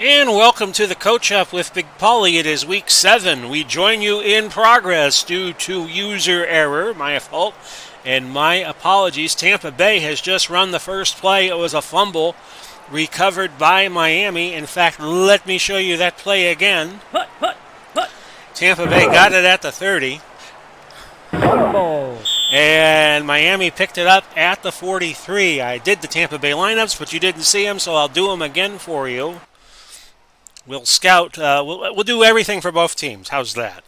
And welcome to the Coach Up with Big Pauly. It is week 7. We join you in progress due to user error, my fault, and my apologies. Tampa Bay has just run the first play. It was a fumble recovered by Miami. In fact, let me show you that play again. Tampa Bay got it at the 30. Fumble. And Miami picked it up at the 43. I did the Tampa Bay lineups, but you didn't see them, so I'll do them again for you. We'll scout. We'll do everything for both teams. How's that?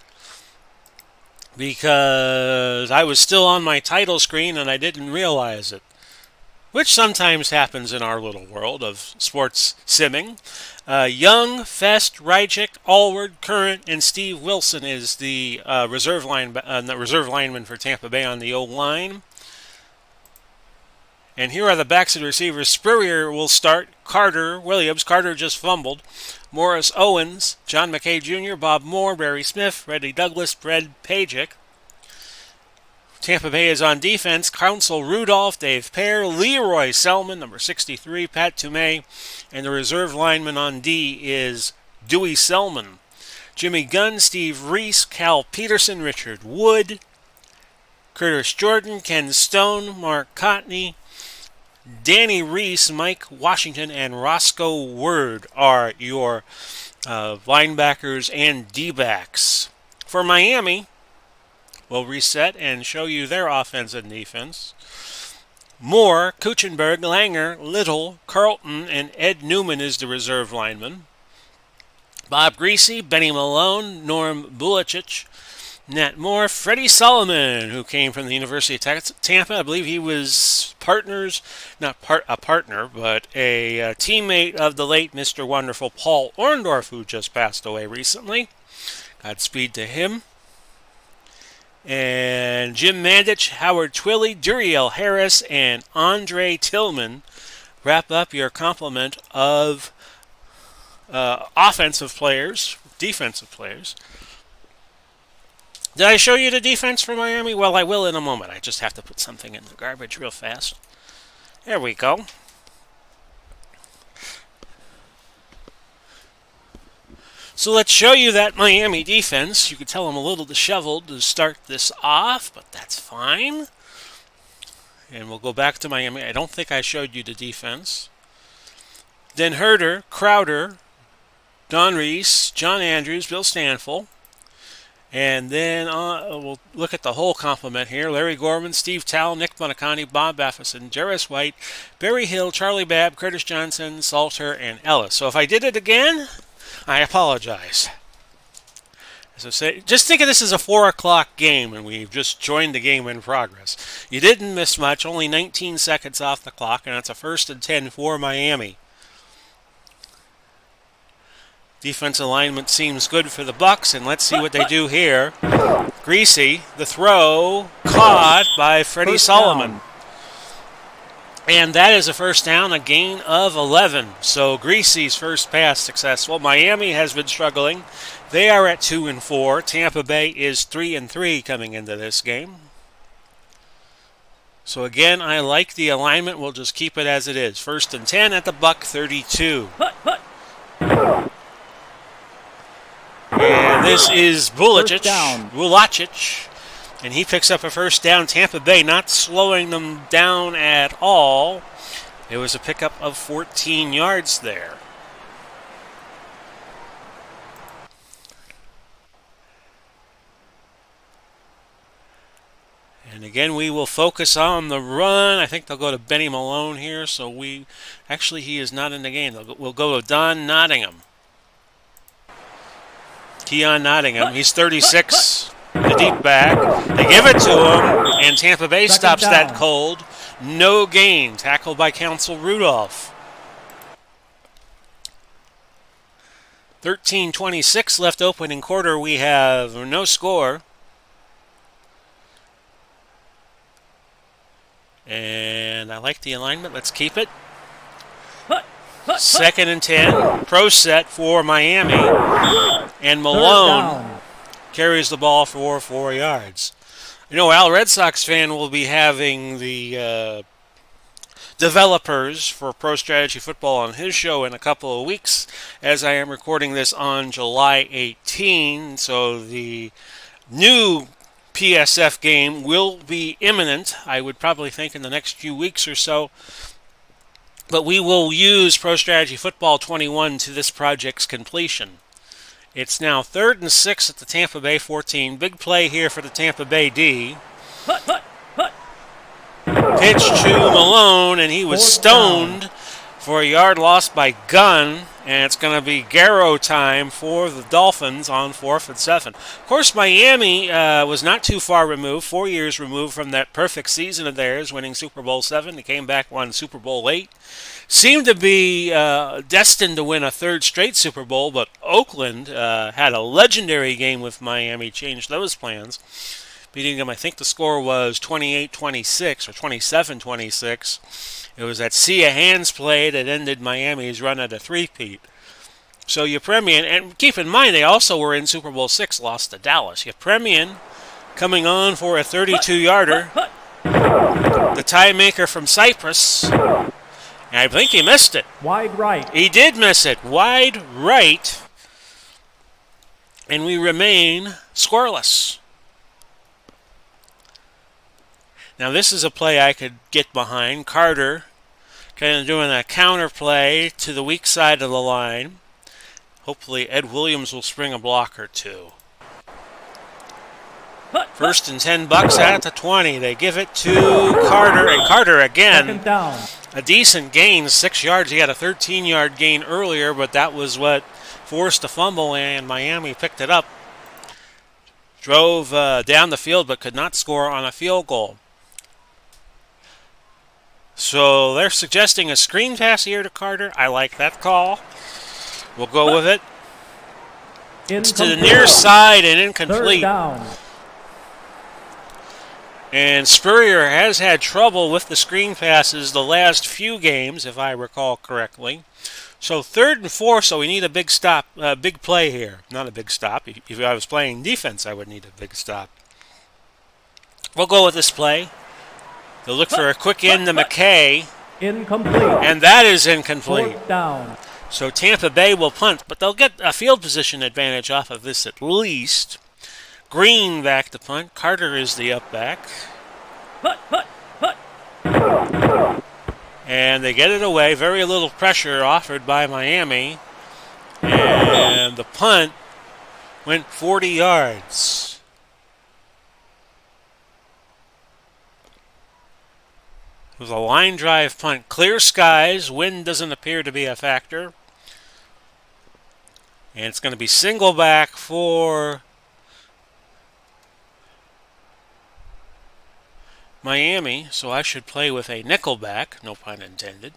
Because I was still on my title screen and I didn't realize it, which sometimes happens in our little world of sports simming. Young, Fest, Rychik, Allward, Current, and Steve Wilson is the reserve lineman for Tampa Bay on the O-line. And here are the backs and receivers. Spurrier will start. Williams. Carter just fumbled. Morris Owens. John McKay Jr., Bob Moore, Barry Smith, Reddy Douglas, Brad Pajic. Tampa Bay is on defense. Council Rudolph, Dave Pear, Leroy Selman, number 63, Pat Toomey. And the reserve lineman on D is Dewey Selman. Jimmy Gunn, Steve Reese, Cal Peterson, Richard Wood, Curtis Jordan, Ken Stone, Mark Cotney, Danny Reese, Mike Washington, and Roscoe Word are your linebackers and D-backs. For Miami, we'll reset and show you their offense and defense. Moore, Kuchenberg, Langer, Little, Carlton, and Ed Newman is the reserve lineman. Bob Greasy, Benny Malone, Norm Bulicic, Nat Moore, Freddie Solomon, who came from the University of Tampa. I believe he was not a partner, but a teammate of the late Mr. Wonderful Paul Orndorff, who just passed away recently. Godspeed to him. And Jim Mandich, Howard Twilley, Duriel Harris, and Andre Tillman wrap up your complement of offensive players, defensive players. Did I show you the defense for Miami? Well, I will in a moment. I just have to put something in the garbage real fast. There we go. So let's show you that Miami defense. You could tell I'm a little disheveled to start this off, but that's fine. And we'll go back to Miami. I don't think I showed you the defense. Den Herder, Crowder, Don Reese, John Andrews, Bill Stanfill. And then we'll look at the whole complement here. Larry Gorman, Steve Towle, Nick Buonacani, Bob Baffison, Jarris White, Barry Hill, Charlie Babb, Curtis Johnson, Salter, and Ellis. So if I did it again, I apologize. As I say, just think of this as a 4 o'clock game, and we've just joined the game in progress. You didn't miss much, only 19 seconds off the clock, and that's a 1st and 10 for Miami. Defense alignment seems good for the Bucs, and let's see what they do here. Greasy, the throw, caught by Freddie Solomon. And that is a first down, a gain of 11. So Greasy's first pass successful. Miami has been struggling. They are at 2-4. Tampa Bay is 3-3 coming into this game. So again, I like the alignment. We'll just keep it as it is. 1st and 10 at the Buck 32. And this is Bulicic, and he picks up a first down. Tampa Bay not slowing them down at all. It was a pickup of 14 yards there. And again, we will focus on the run. I think they'll go to Benny Malone here. So he is not in the game. We'll go to Don Nottingham. Keon Nottingham, he's 36, the deep back. They give it to him, and Tampa Bay stops that cold. No gain, tackled by Council Rudolph. 13:26 left opening quarter. We have no score. And I like the alignment. Let's keep it. 2nd and 10. Pro set for Miami. And Malone carries the ball for 4 yards. You know, Al Red Sox fan will be having the developers for Pro Strategy Football on his show in a couple of weeks, as I am recording this on July 18. So the new PSF game will be imminent, I would probably think in the next few weeks or so. But we will use Pro Strategy Football 21 to this project's completion. It's now 3rd and 6 at the Tampa Bay 14. Big play here for the Tampa Bay D. Pitch to Malone, and he was stoned for a yard lost by Gunn. And it's going to be Garrow time for the Dolphins on 4th and 7. Of course, Miami was not too far removed, 4 years removed from that perfect season of theirs, winning Super Bowl 7. They came back, won Super Bowl 8. Seemed to be destined to win a 3rd straight Super Bowl, but Oakland had a legendary game with Miami, changed those plans. Beating them, I think the score was 28-26 or 27-26. It was that sea of hands play that ended Miami's run at a three-peat. So Yepremian, and keep in mind they also were in Super Bowl 6, lost to Dallas. Yepremian coming on for a 32-yarder. The tie maker from Cyprus. And I think he missed it. Wide right. He did miss it. Wide right. And we remain scoreless. Now this is a play I could get behind. Carter kind of doing a counter play to the weak side of the line. Hopefully Ed Williams will spring a block or two. 1st and 10 Bucs at the 20. They give it to Carter, and Carter again. 2nd down. A decent gain, 6 yards. He had a 13-yard gain earlier, but that was what forced a fumble, and Miami picked it up. Drove down the field, but could not score on a field goal. So they're suggesting a screen pass here to Carter. I like that call. We'll go with it. It's to the near side and incomplete. 3rd down. And Spurrier has had trouble with the screen passes the last few games, if I recall correctly. So 3rd and 4, so we need a big stop, big play here. Not a big stop. If I was playing defense, I would need a big stop. We'll go with this play. They'll look for a quick end to McKay. Incomplete. And that is incomplete. 4th down. So Tampa Bay will punt, but they'll get a field position advantage off of this at least. Green back to punt. Carter is the up back. And they get it away. Very little pressure offered by Miami. And the punt went 40 yards. It was a line drive punt. Clear skies. Wind doesn't appear to be a factor. And it's going to be single back for Miami, so I should play with a nickel back, no pun intended.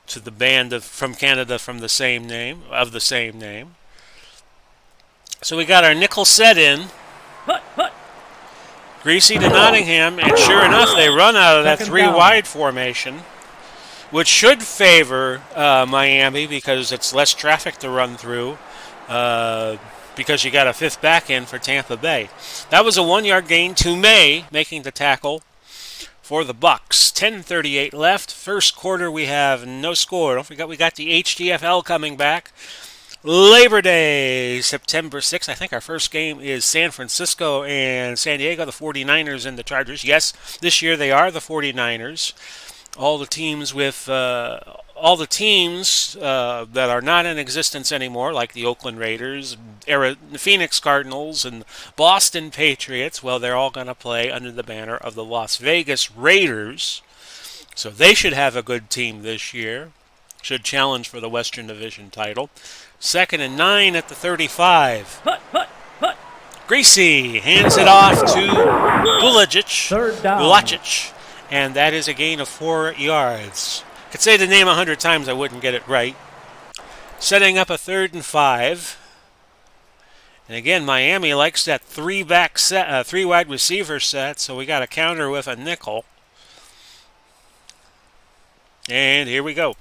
To the band from Canada from the same name, of the same name. So we got our nickel set in. Greasy to Nottingham, and sure enough, they run out of that 3 wide formation, which should favor Miami because it's less traffic to run through. Because you got a 5th back in for Tampa Bay. That was a 1-yard gain to May, making the tackle for the Bucs. 10:38 left. First quarter, we have no score. Don't forget we got the HDFL coming back. Labor Day, September 6th. I think our first game is San Francisco and San Diego, the 49ers and the Chargers. Yes, this year they are the 49ers. All the teams that are not in existence anymore, like the Oakland Raiders, Phoenix Cardinals, and Boston Patriots, well, they're all going to play under the banner of the Las Vegas Raiders. So they should have a good team this year. Should challenge for the Western Division title. 2nd and 9 at the 35. Greasy hands it off to Bulajic. 3rd down. Bulajic. And that is a gain of 4 yards. I could say the name 100 times, I wouldn't get it right. Setting up a 3rd and 5. And again, Miami likes that 3 wide receiver set, so we got a counter with a nickel. And here we go.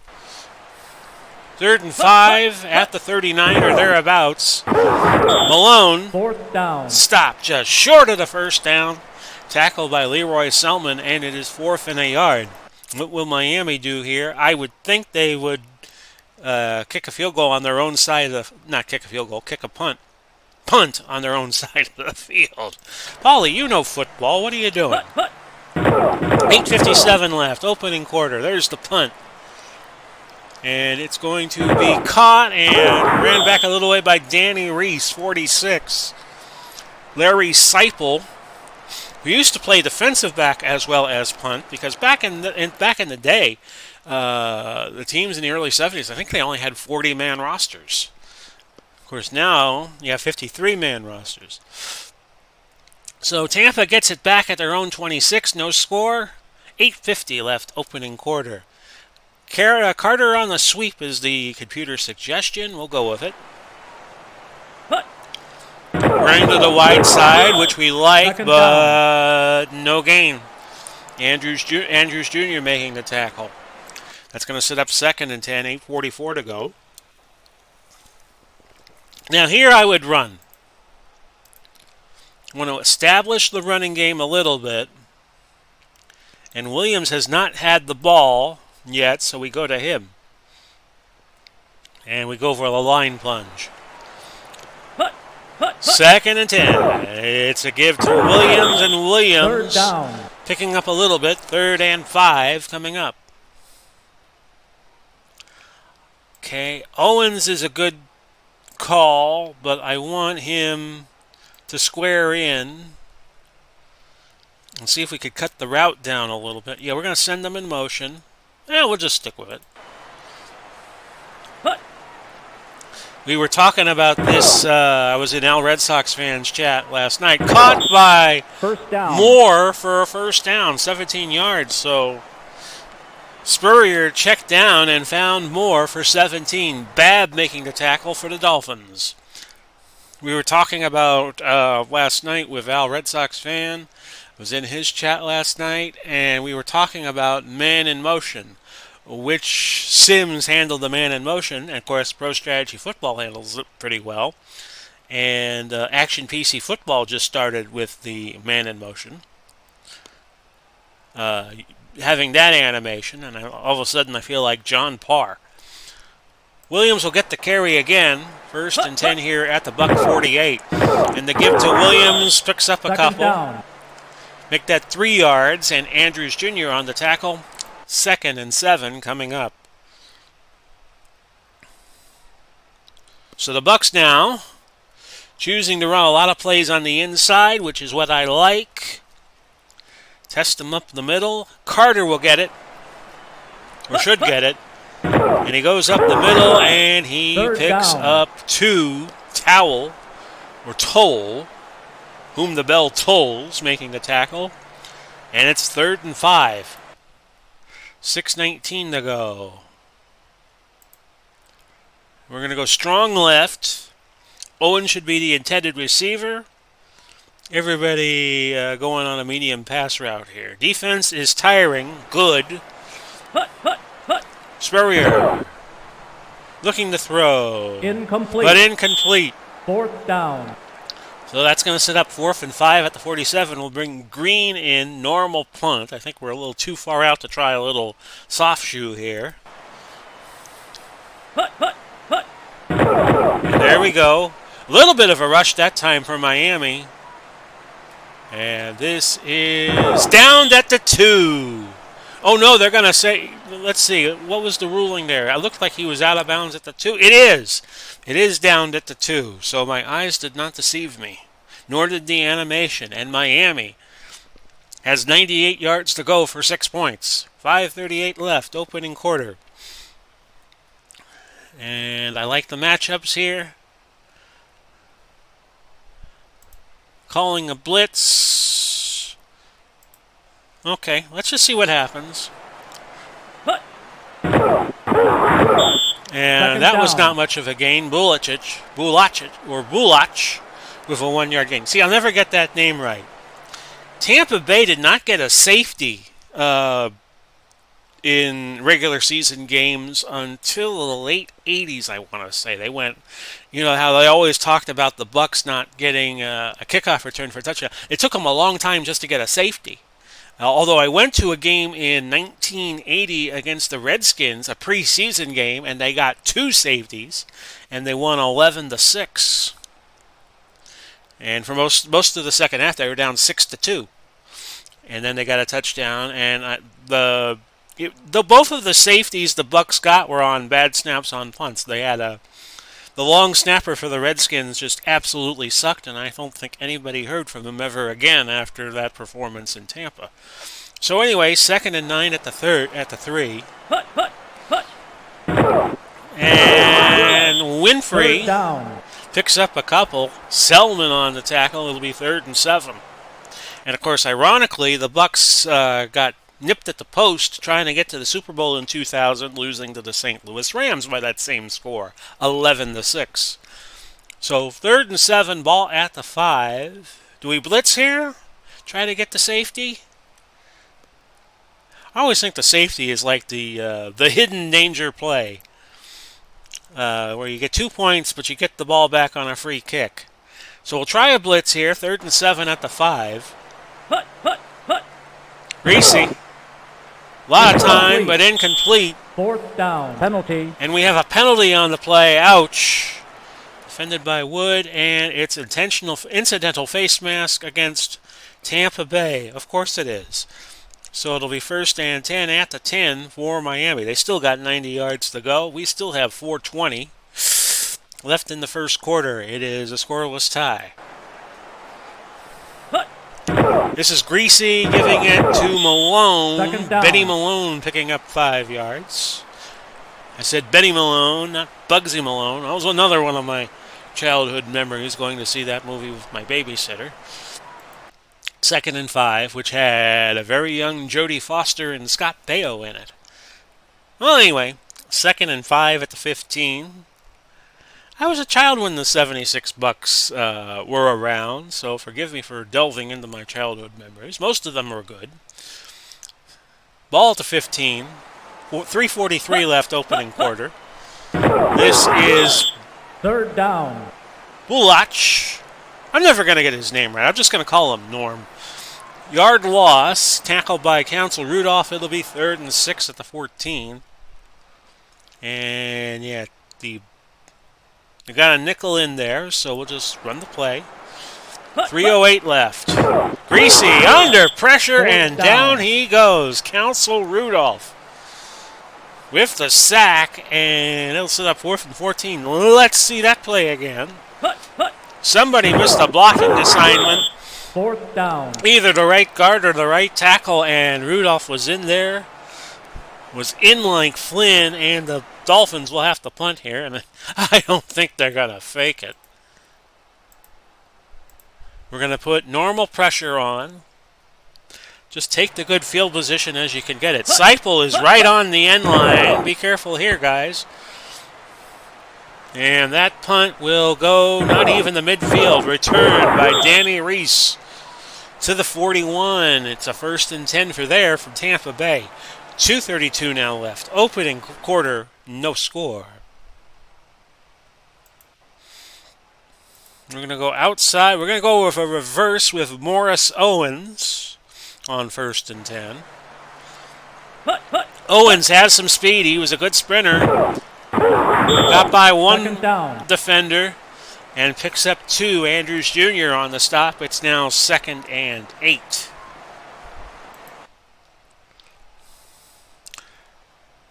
3rd and 5 at the 39 or thereabouts. Malone. 4th down. Stop just short of the first down. Tackled by Leroy Selman, and it is 4th and a yard. What will Miami do here? I would think they would kick a field goal on their own side of the... Not kick a field goal, kick a punt. Punt on their own side of the field. Pauly, you know football. What are you doing? 8:57 left, opening quarter. There's the punt. And it's going to be caught and ran back a little way by Danny Reese, 46. Larry Seipel, who used to play defensive back as well as punt, because back in the day, the teams in the early 70s, I think they only had 40-man rosters. Of course, now you have 53-man rosters. So Tampa gets it back at their own 26, no score. 8:50 left, opening quarter. Carter on the sweep is the computer suggestion. We'll go with it. Running to the wide side, which we like, but no gain. Andrews Jr. making the tackle. That's going to set up 2nd and 10, 8:44 to go. Now here I would run. I want to establish the running game a little bit. And Williams has not had the ball yet, so we go to him. And we go for the line plunge. 2nd and 10. It's a give to Williams, and Williams 3rd down. picking up a little bit. 3rd and 5 coming up. Okay, Owens is a good call, but I want him to square in and see if we could cut the route down a little bit. Yeah, we're going to send them in motion. Yeah, we'll just stick with it. We were talking about this. I was in Al Red Sox fans chat last night. Caught by 1st down. Moore for a 1st down, 17 yards. So Spurrier checked down and found Moore for 17. Babb making the tackle for the Dolphins. We were talking about last night with Al Red Sox fan. I was in his chat last night, and we were talking about man in motion, which Sims handled the man in motion, and of course Pro Strategy Football handles it pretty well. And Action PC Football just started with the man in motion, having that animation, and all of a sudden I feel like John Parr. Williams will get the carry again. 1st and 10 here at the Buck 48. And the give to Williams picks up a 2nd couple. down. Make that 3 yards, and Andrews Jr. on the tackle. 2nd and 7 coming up. So the Bucs now choosing to run a lot of plays on the inside, which is what I like. Test them up the middle. Carter will get it, or should get it. And he goes up the middle, and he picks up 2. Toll, whom the bell tolls, making the tackle. And it's 3rd and 5. 6:19 to go. We're going to go strong left. Owen should be the intended receiver. Everybody going on a medium pass route here. Defense is tiring. Good. Spurrier looking to throw. Incomplete. But incomplete. 4th down. So that's going to set up 4th and 5 at the 47. We'll bring Green in, normal punt. I think we're a little too far out to try a little soft shoe here. And there we go. A little bit of a rush that time for Miami. And this is downed at the 2. Oh, no, they're going to say, let's see, what was the ruling there? It looked like he was out of bounds at the 2. It is. It is downed at the 2. So my eyes did not deceive me, nor did the animation. And Miami has 98 yards to go for 6 points. 5:38 left, opening quarter. And I like the matchups here. Calling a blitz. Okay, let's just see what happens. And that was not much of a gain. Bulach with a 1-yard gain. See, I'll never get that name right. Tampa Bay did not get a safety in regular season games until the late 80s, I want to say. They went, you know, how they always talked about the Bucs not getting a kickoff return for a touchdown. It took them a long time just to get a safety. Although I went to a game in 1980 against the Redskins, a preseason game, and they got two safeties, and they won 11-6. And for most of the second half, they were down 6-2, and then they got a touchdown. And both of the safeties the Bucs got were on bad snaps on punts. They had the long snapper for the Redskins just absolutely sucked, and I don't think anybody heard from him ever again after that performance in Tampa. So anyway, 2nd and 9 at the 3. And Winfrey picks up a couple. Selman on the tackle. It'll be 3rd and 7. And of course, ironically, the Bucs got nipped at the post trying to get to the Super Bowl in 2000, losing to the St. Louis Rams by that same score, 11-6. So 3rd and 7, ball at the 5. Do we blitz here? Try to get the safety? I always think the safety is like the hidden danger play, where you get 2 points, but you get the ball back on a free kick. So we'll try a blitz here, 3rd and 7 at the 5. Greasy. A lot of time, but incomplete. 4th down. Penalty. And we have a penalty on the play. Ouch. Defended by Wood, and it's incidental face mask against Tampa Bay. Of course it is. So it'll be 1st and 10 at the 10 for Miami. They still got 90 yards to go. We still have 4:20 left in the first quarter. It is a scoreless tie. This is Greasy giving it to Malone. Benny Malone picking up 5 yards. I said Benny Malone, not Bugsy Malone. That was another one of my childhood memories, going to see that movie with my babysitter. 2nd and 5, which had a very young Jodie Foster and Scott Baio in it. Well, anyway, 2nd and 5 at the 15. I was a child when the 76 Bucs were around, so forgive me for delving into my childhood memories. Most of them were good. Ball at the 15. 3:43 left opening quarter. This is 3rd down. Bulach. I'm never going to get his name right. I'm just going to call him Norm. Yard loss. Tackled by Council Rudolph. It'll be 3rd and 6 at the 14. And yeah, they got a nickel in there, so we'll just run the play. 3:08 left. Greasy under pressure, and down he goes. Council Rudolph with the sack, and it'll set up 4th and 14. Let's see that play again. Somebody missed a blocking assignment. 4th down. Either the right guard or the right tackle, and Rudolph was in there. Was in like Flynn, and the Dolphins will have to punt here, and I don't think they're going to fake it. We're going to put normal pressure on. Just take the good field position as you can get it. Seipel is right on the end line. Be careful here, guys. And that punt will go not even the midfield. Returned by Danny Reese to the 41. It's a 1st and 10 from Tampa Bay. 2:32 now left. Opening quarter, no score. We're going to go outside. We're going to go with a reverse with Morris Owens on 1st and 10. Owens has some speed. He was a good sprinter. Got by one defender and picks up 2. Andrews Jr. on the stop. It's now 2nd and 8.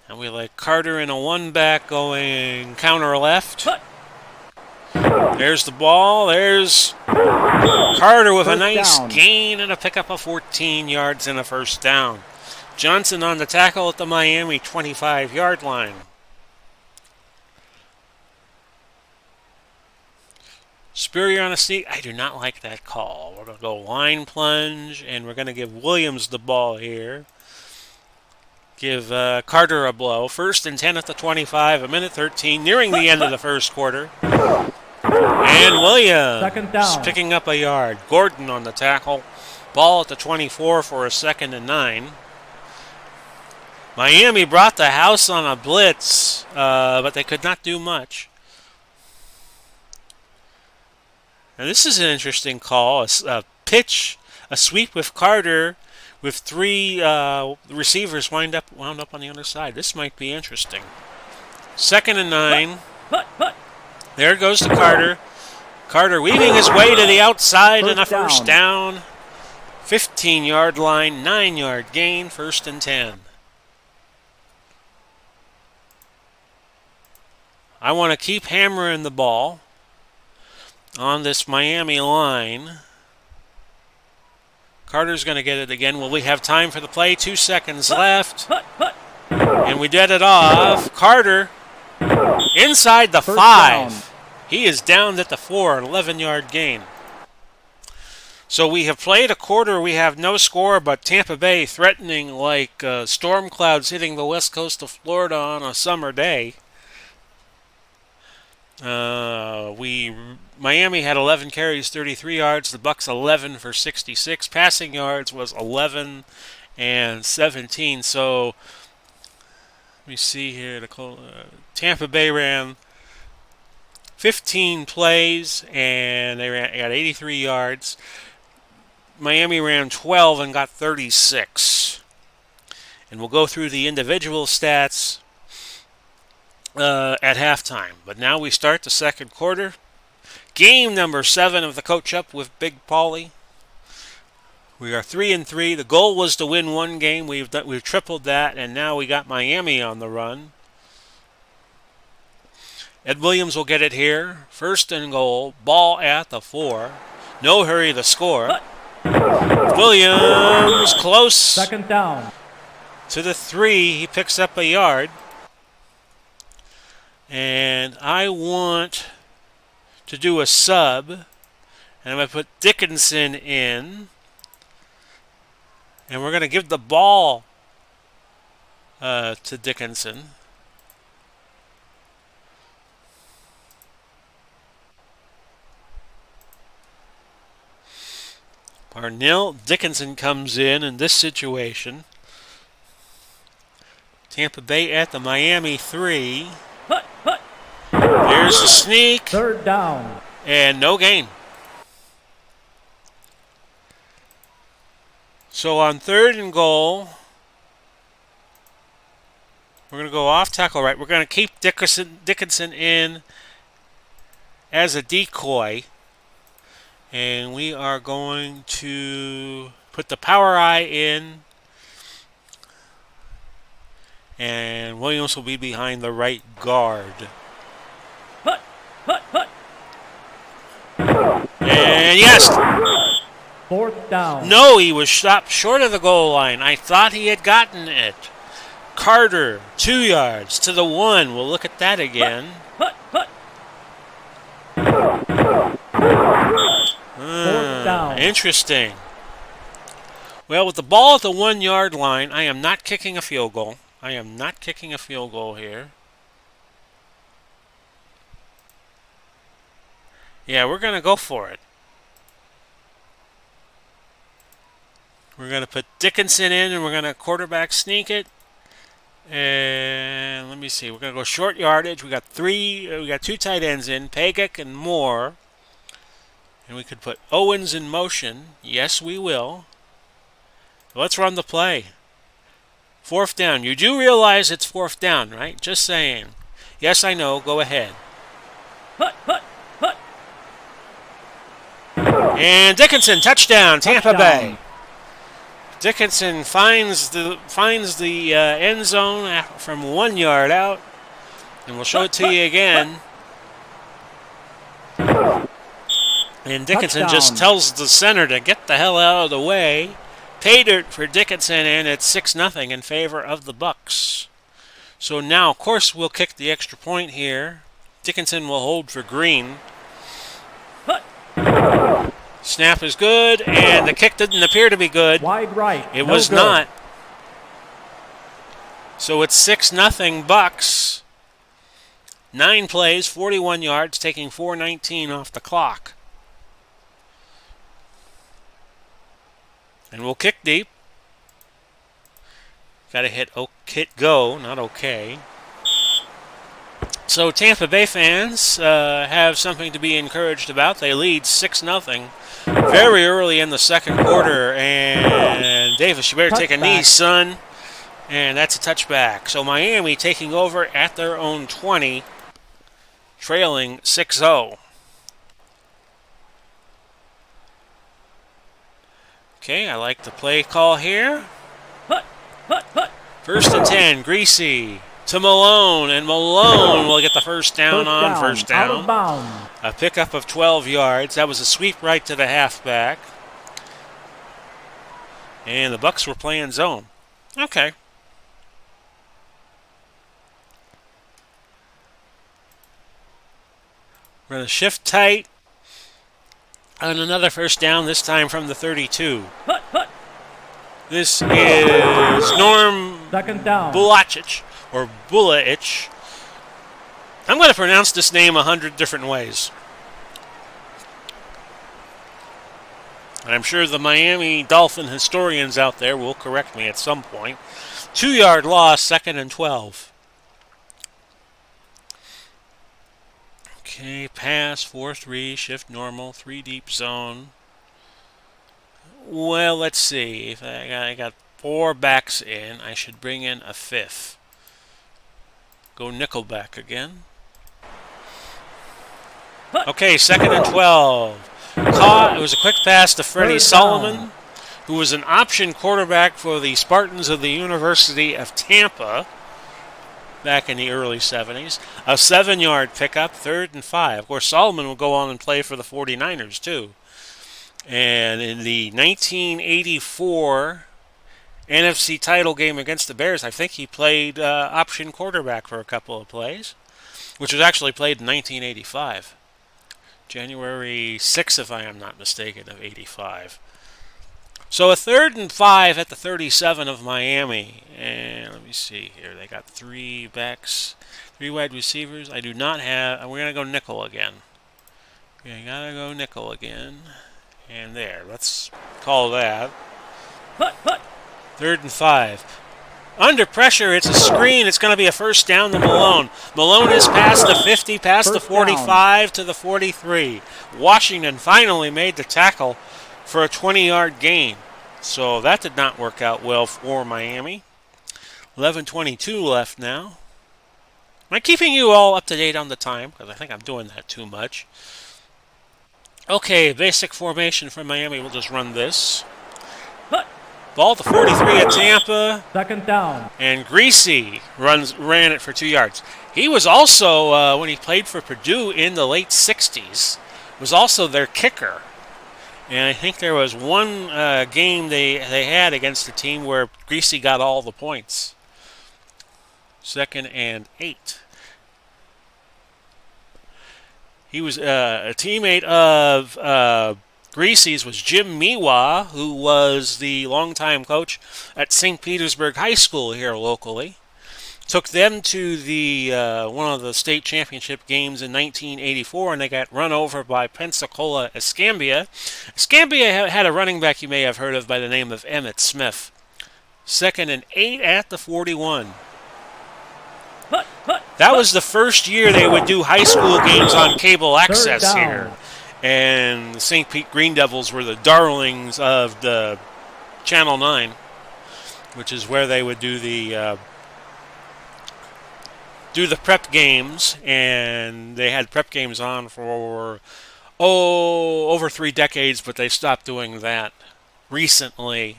And we like Carter in a 1-back going counter left. There's the ball. There's Carter with a nice gain and a pickup of 14 yards and a 1st down. Johnson on the tackle at the Miami 25-yard line. Spurrier on a sneak. I do not like that call. We're going to go line plunge, and we're going to give Williams the ball here. Give Carter a blow. 1st and 10 at the 25, 1:13, nearing the end of the first quarter. And Williams picking up a yard. Gordon on the tackle. Ball at the 24 for a 2nd and 9. Miami brought the house on a blitz, but they could not do much. And this is an interesting call. A pitch, a sweep with Carter, with three receivers wound up on the other side. This might be interesting. 2nd and 9. There it goes to Carter. Carter weaving his way to the outside and a first down. 15-yard line, 9-yard gain, 1st and 10. I want to keep hammering the ball on this Miami line. Carter's going to get it again. Will we have time for the play? 2 seconds left. And we dead it off. Carter inside the 5. He is down at the 4, 11-yard gain. So we have played a quarter. We have no score, but Tampa Bay threatening like storm clouds hitting the west coast of Florida on a summer day. Miami had 11 carries, 33 yards. The Bucs 11 for 66. Passing yards was 11 and 17. So let me see here. Tampa Bay ran 15 plays and they got 83 yards. Miami ran 12 and got 36. And we'll go through the individual stats at halftime. But now we start the second quarter. Game number 7 of the Coach Up with Big Pauly. We are 3-3. The goal was to win one game. We've tripled that, and now we got Miami on the run. Ed Williams will get it here. 1st and goal. Ball at the 4. No hurry to score. Williams close. 2nd down. To the 3. He picks up a yard. And I want to do a sub. And I'm going to put Dickinson in. And we're going to give the ball to Dickinson. Parnell Dickinson comes in this situation. Tampa Bay at the Miami 3. There's the sneak. 3rd down. And no gain. So on 3rd and goal, we're going to go off tackle right. We're going to keep Dickinson in as a decoy. And we are going to put the power eye in. And Williams will be behind the right guard. And yes! 4th down. No, he was stopped short of the goal line. I thought he had gotten it. Carter, 2 yards to the 1. We'll look at that again. 4th down. Interesting. Well, with the ball at the 1-yard line, I am not kicking a field goal. I am not kicking a field goal here. Yeah, we're going to go for it. We're going to put Dickinson in, and we're going to quarterback sneak it. And let me see. We're going to go short yardage. We got 2 tight ends in, Pagic and Moore. And we could put Owens in motion. Yes, we will. Let's run the play. 4th down. You do realize it's 4th down, right? Just saying. Yes, I know. Go ahead. And Dickinson, touchdown, Tampa Bay. Dickinson finds the end zone from 1 yard out, and we'll show it to you again. And Dickinson just tells the center to get the hell out of the way. Pay dirt for Dickinson, and it's 6-0 in favor of the Bucs. So now, of course, we'll kick the extra point here. Dickinson will hold for Green. Snap is good, and the kick didn't appear to be good. Wide right. It was not. So it's 6-0 Bucs. 9 plays, 41 yards, taking 4:19 off the clock. And we'll kick deep. Got to hit OK. hit go, not okay. So Tampa Bay fans have something to be encouraged about. They lead 6-0 very early in the second quarter. And Davis, you better take a knee, son. And that's a touchback. So Miami taking over at their own 20, trailing 6-0. Okay, I like the play call here. First and 10, Greasy to Malone, and Malone will get the first down on first down. Out of bounds. A pickup of 12 yards. That was a sweep right to the halfback. And the Bucs were playing zone. Okay. We're going to shift tight on another first down, this time from the 32. This is Norm Bulacic, or Bulaich. I'm going to pronounce this name 100 different ways. And I'm sure the Miami Dolphin historians out there will correct me at some point. 2-yard loss, 2nd and 12. Okay, pass, 4-3, shift normal, 3 deep zone. Well, let's see. If I got 4 backs in, I should bring in a 5th. Go nickel back again. Okay, 2nd and 12. Caught. It was a quick pass to Freddie Solomon, who was an option quarterback for the Spartans of the University of Tampa back in the early 70s. A 7-yard pickup, 3rd and 5. Of course, Solomon will go on and play for the 49ers, too. And in the 1984 NFC title game against the Bears, I think he played option quarterback for a couple of plays, which was actually played in 1985. January 6th, if I am not mistaken, of 85. So a 3rd and 5 at the 37 of Miami. And let me see here. They got 3 backs, 3 wide receivers. I do not have... We're going to go nickel again. We got to go nickel again. And there. Let's call that. 3rd and 5. Under pressure, it's a screen. It's going to be a first down to Malone. Malone is past the 50, past the 45 to the 43. Washington finally made the tackle for a 20-yard gain. So that did not work out well for Miami. 11:22 left now. Am I keeping you all up to date on the time? Because I think I'm doing that too much. Okay, basic formation for Miami. We'll just run this. Ball to 43 at Tampa. 2nd down. And Greasy ran it for 2 yards. He was also, when he played for Purdue in the late 60s, was also their kicker. And I think there was one game they had against the team where Greasy got all the points. 2nd and 8. He was a teammate of Greasy's was Jim Miwa, who was the longtime coach at St. Petersburg High School here locally. Took them to the one of the state championship games in 1984, and they got run over by Pensacola Escambia. Escambia had a running back you may have heard of by the name of Emmitt Smith. 2nd and 8 at the 41. That was the first year they would do high school games on cable access here. And the St. Pete Green Devils were the darlings of the Channel 9, which is where they would do the prep games. And they had prep games on for, over 3 decades, but they stopped doing that recently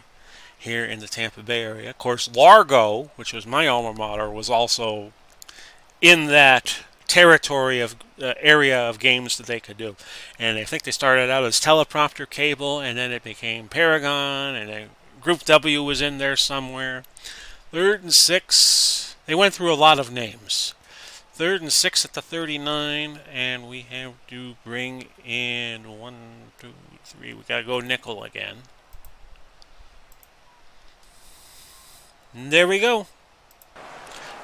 here in the Tampa Bay area. Of course, Largo, which was my alma mater, was also in that territory of area of games that they could do. And I think they started out as teleprompter cable, and then it became Paragon, and then Group W was in there somewhere. 3rd and 6. They went through a lot of names. 3rd and 6 at the 39, and we have to bring in 1, 2, 3. We got to go nickel again. And there we go.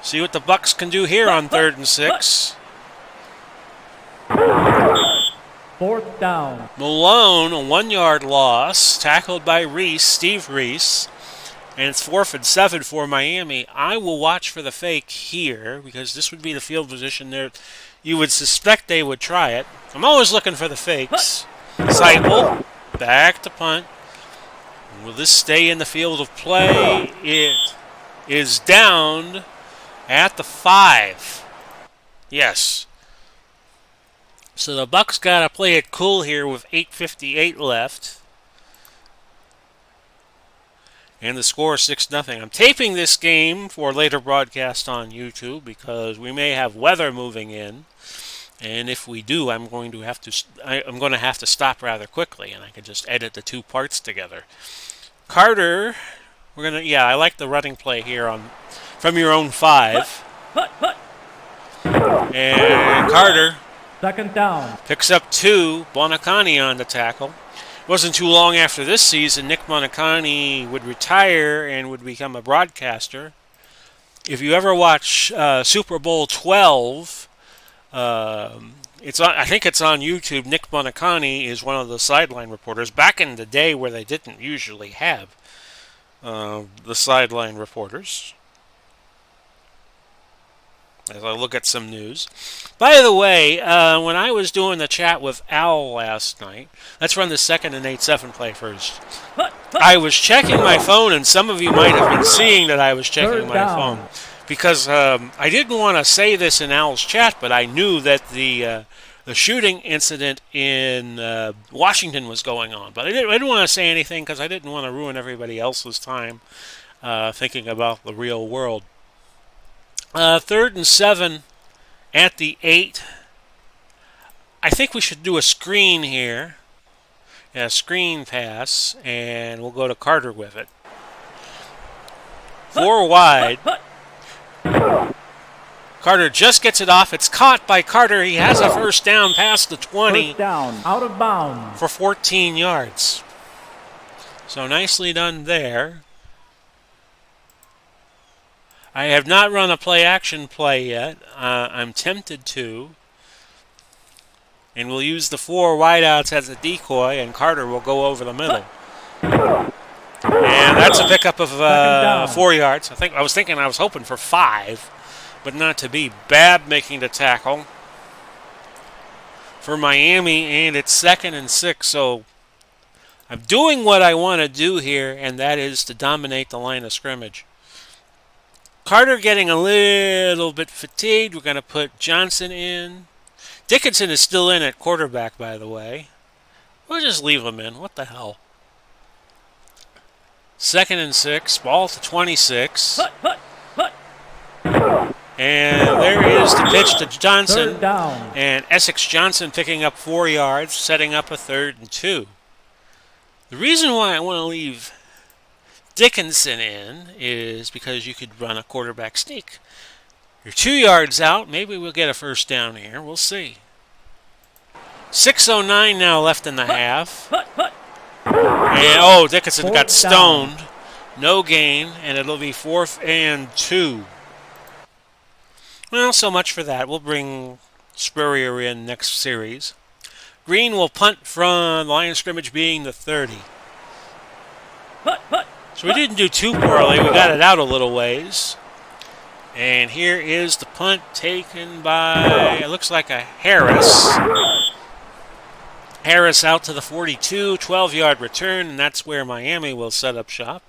See what the Bucs can do here on 3rd and 6. 4th down. Malone, a 1-yard loss, tackled by Steve Reese. and it's 4th and 7 for Miami. I will watch for the fake here because this would be the field position there. You would suspect they would try it. I'm always looking for the fakes. Seipel, back to punt. Will this stay in the field of play? It is down at the 5. Yes. So the Bucs got to play it cool here with 8:58 left. And the score is 6-0. I'm taping this game for later broadcast on YouTube because we may have weather moving in. And if we do, I'm going to have to stop rather quickly, and I can just edit the two parts together. Carter, I like the running play here from your own 5. And Carter Second down. picks up 2. Buonacani on the tackle. It wasn't too long after this season, Nick Buonacani would retire and would become a broadcaster. If you ever watch Super Bowl 12, I think it's on YouTube. Nick Buonacani is one of the sideline reporters. Back in the day where they didn't usually have the sideline reporters. As I look at some news. By the way, when I was doing the chat with Al last night, let's run the 2nd and 8-7 play first. I was checking my phone, and some of you might have been seeing that I was checking my phone. Because I didn't want to say this in Al's chat, but I knew that the shooting incident in Washington was going on. But I didn't want to say anything because I didn't want to ruin everybody else's time thinking about the real world. 3rd and 7 at the 8. I think we should do a screen here. A screen pass, and we'll go to Carter with it. 4 wide. Carter just gets it off. It's caught by Carter. He has a first down past the 20. First down, out of bounds. For 14 yards. So nicely done there. I have not run a play-action play yet. I'm tempted to. And we'll use the 4 wideouts as a decoy, and Carter will go over the middle. And that's a pickup of 4 yards. I was hoping for 5, but not to be. Babb making the tackle for Miami, and it's 2nd and 6. So I'm doing what I want to do here, and that is to dominate the line of scrimmage. Carter getting a little bit fatigued. We're going to put Johnson in. Dickinson is still in at quarterback, by the way. We'll just leave him in. What the hell? 2nd and 6. Ball to 26. And there is the pitch to Johnson. Third down. And Essex Johnson picking up 4 yards, setting up a 3rd and 2. The reason why I want to leave Dickinson in is because you could run a quarterback sneak. You're 2 yards out. Maybe we'll get a first down here. We'll see. 6:09 now left in the half. And, Dickinson got stoned. No gain, and it'll be 4th and 2. Well, so much for that. We'll bring Spurrier in next series. Green will punt from the line of scrimmage being the 30. So we didn't do too poorly. We got it out a little ways. And here is the punt taken by, it looks like a Harris. Harris out to the 42, 12-yard return, and that's where Miami will set up shop.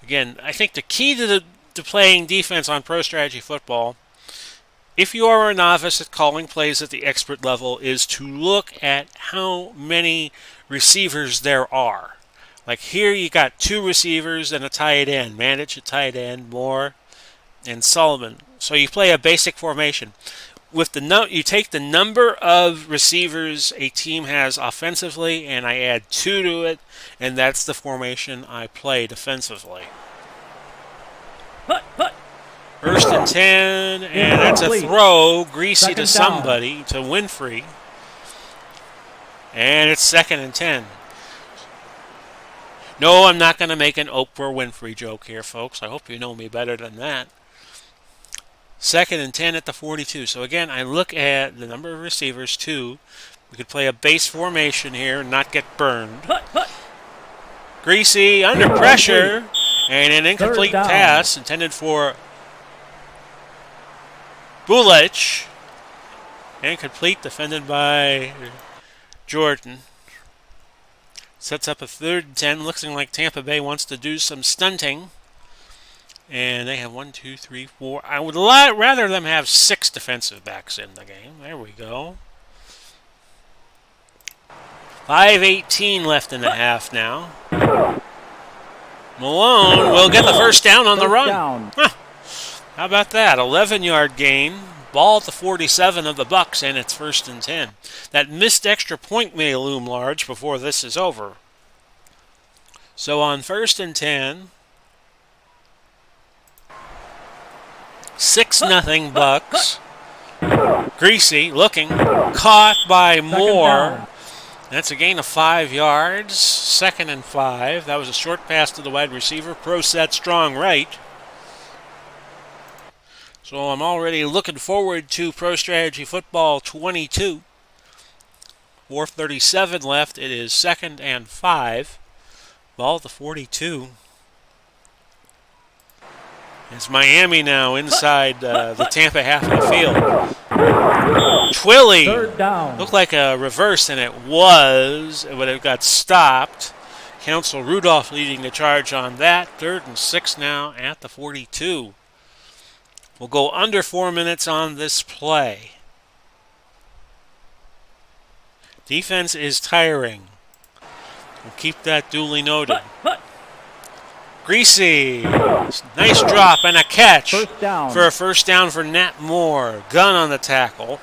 Again, I think the key to playing defense on Pro Strategy Football, if you are a novice at calling plays at the expert level, is to look at how many receivers there are. Like here you got 2 receivers and a tight end. Mandich, a tight end, Moore, and Sullivan. So you play a basic formation. With you take the number of receivers a team has offensively, and I add 2 to it, and that's the formation I play defensively. 1st and 10, and that's a throw, greasy to somebody, to Winfrey. And it's 2nd and 10. No, I'm not going to make an Oprah Winfrey joke here, folks. I hope you know me better than that. 2nd and 10 at the 42. So again, I look at the number of receivers, 2. We could play a base formation here and not get burned. Greasy under pressure, And an incomplete down. pass intended for Bucs. Incomplete, defended by Jordan. Sets up a 3rd and 10. Looking like Tampa Bay wants to do some stunting. And they have 1, 2, 3, 4. I would rather them have 6 defensive backs in the game. There we go. 5:18 left in the half now. Malone will get the first down on the run. Huh. How about that? 11-yard gain. Ball at the 47 of the Bucs, and it's 1st and 10. That missed extra point may loom large before this is over. So on 1st and 10, 6-0 Bucs. Greasy looking, caught by Moore. That's a gain of 5 yards. 2nd and 5. That was a short pass to the wide receiver. Pro set strong right. So I'm already looking forward to Pro Strategy Football 22. 4:37 left. It is 2nd and 5. Ball at the 42. It's Miami now inside the Tampa half of the field. Twilly 3rd down. looked like a reverse, and it was, but it got stopped. Counsel Rudolph leading the charge on that. 3rd and 6 now at the 42. We'll go under 4 minutes on this play. Defense is tiring. We'll keep that duly noted. Greasy. Nice drop and a catch for a 1st down for Nat Moore. Gunn on the tackle.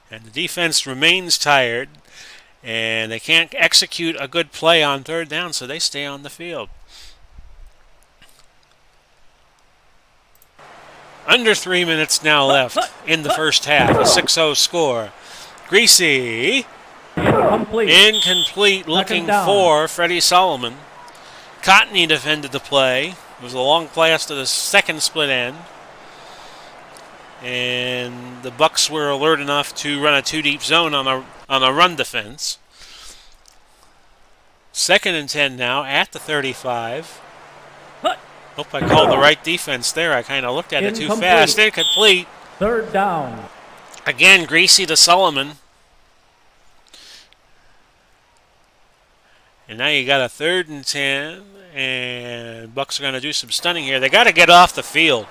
And the defense remains tired. And they can't execute a good play on 3rd down, so they stay on the field. Under 3 minutes now left in the first half. A 6-0 score. Greasy. Incomplete, looking for Freddie Solomon. Cotney defended the play. It was a long pass to the 2nd split end. And the Bucs were alert enough to run a 2-deep zone on a run defense. 2nd and 10 now at the 35. Hope I called the right defense there. I kind of looked at it too fast. Incomplete. 3rd down. Again, Greasy to Solomon. And now you got a 3rd and 10, and Bucs are going to do some stunning here. They got to get off the field.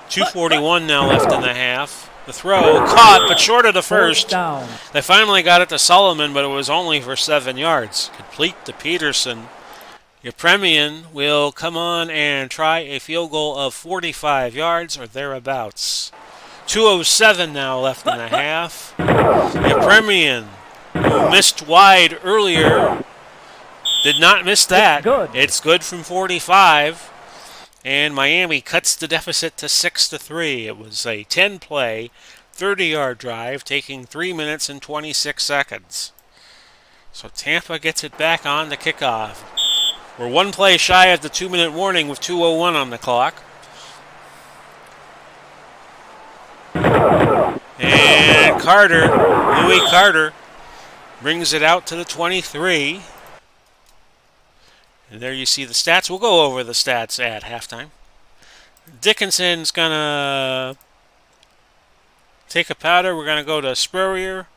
2:41 now left in the half. The throw caught, but short of the first. They finally got it to Solomon, but it was only for 7 yards. Complete to Peterson. Your Premian will come on and try a field goal of 45 yards or thereabouts. 2:07 now left in the half. Your Premian, who missed wide earlier, did not miss that. It's good from 45. And Miami cuts the deficit to 6-3. It was a 10-play, 30-yard drive, taking 3 minutes and 26 seconds. So Tampa gets it back on the kickoff. We're 1 play shy of the 2-minute warning with 2:01 on the clock. And Louis Carter, brings it out to the 23. And there you see the stats. We'll go over the stats at halftime. Dickinson's going to take a powder. We're going to go to Spurrier.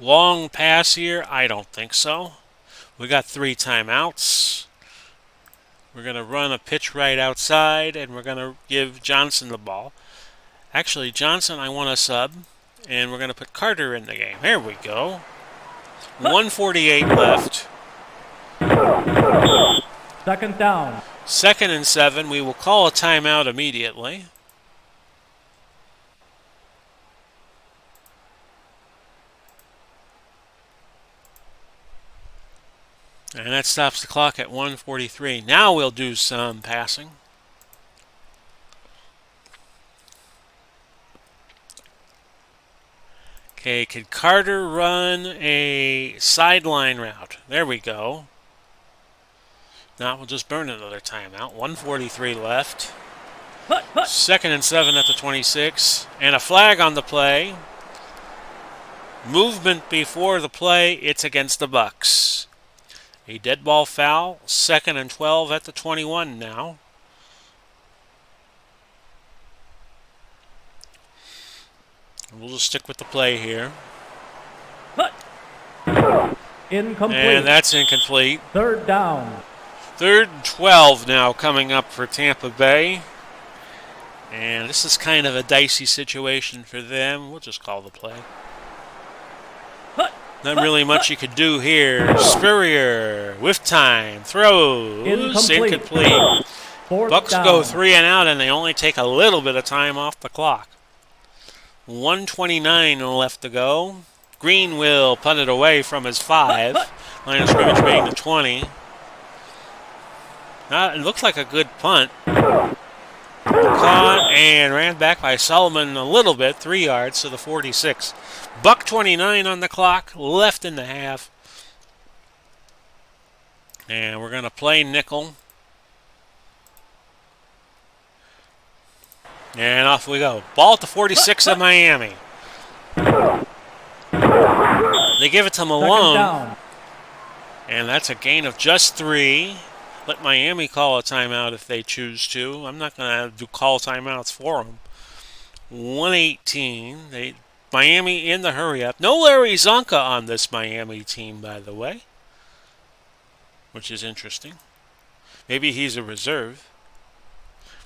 Long pass here? I don't think so. We got 3 timeouts. We're going to run a pitch right outside, and we're going to give Johnson the ball. Actually, Johnson, I want a sub. And we're going to put Carter in the game. There we go. 1:48 left. 2nd down. 2nd and 7. We will call a timeout immediately. And that stops the clock at 1:43. Now we'll do some passing. Okay, could Carter run a sideline route? There we go. Now we'll just burn another timeout. 1:43 left. 2nd and 7 at the 26. And a flag on the play. Movement before the play, it's against the Bucs. A dead ball foul, 2nd and 12 at the 21 now. We'll just stick with the play here. Incomplete. And that's incomplete. 3rd down. 3rd and 12 now coming up for Tampa Bay. And this is kind of a dicey situation for them. We'll just call the play. Not really much you could do here. Spurrier with time. Throws. Incomplete. Bucs go 3 and out, and they only take a little bit of time off the clock. 1:29 left to go. Green will punt it away from his 5. Line of scrimmage being the 20. It looks like a good punt. Caught and ran back by Solomon a little bit, 3 yards to the 46. Buck 29 on the clock, left in the half. And we're going to play nickel. And off we go. Ball at the 46 of Miami. They give it to Malone. And that's a gain of just 3. Let Miami call a timeout if they choose to. I'm not going to call timeouts for them. 1:18. Miami in the hurry up. No Larry Zonka on this Miami team, by the way, which is interesting. Maybe he's a reserve.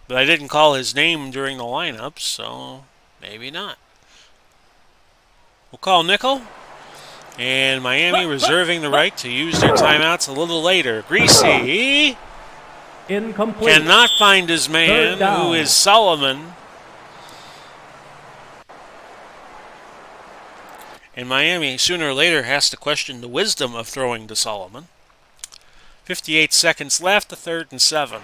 But I didn't call his name during the lineup, so maybe not. We'll call nickel. And Miami reserving the right to use their timeouts a little later. Greasy Incomplete. cannot find his man, who is Solomon. And Miami, sooner or later, has to question the wisdom of throwing to Solomon. 58 seconds left, a 3rd and 7.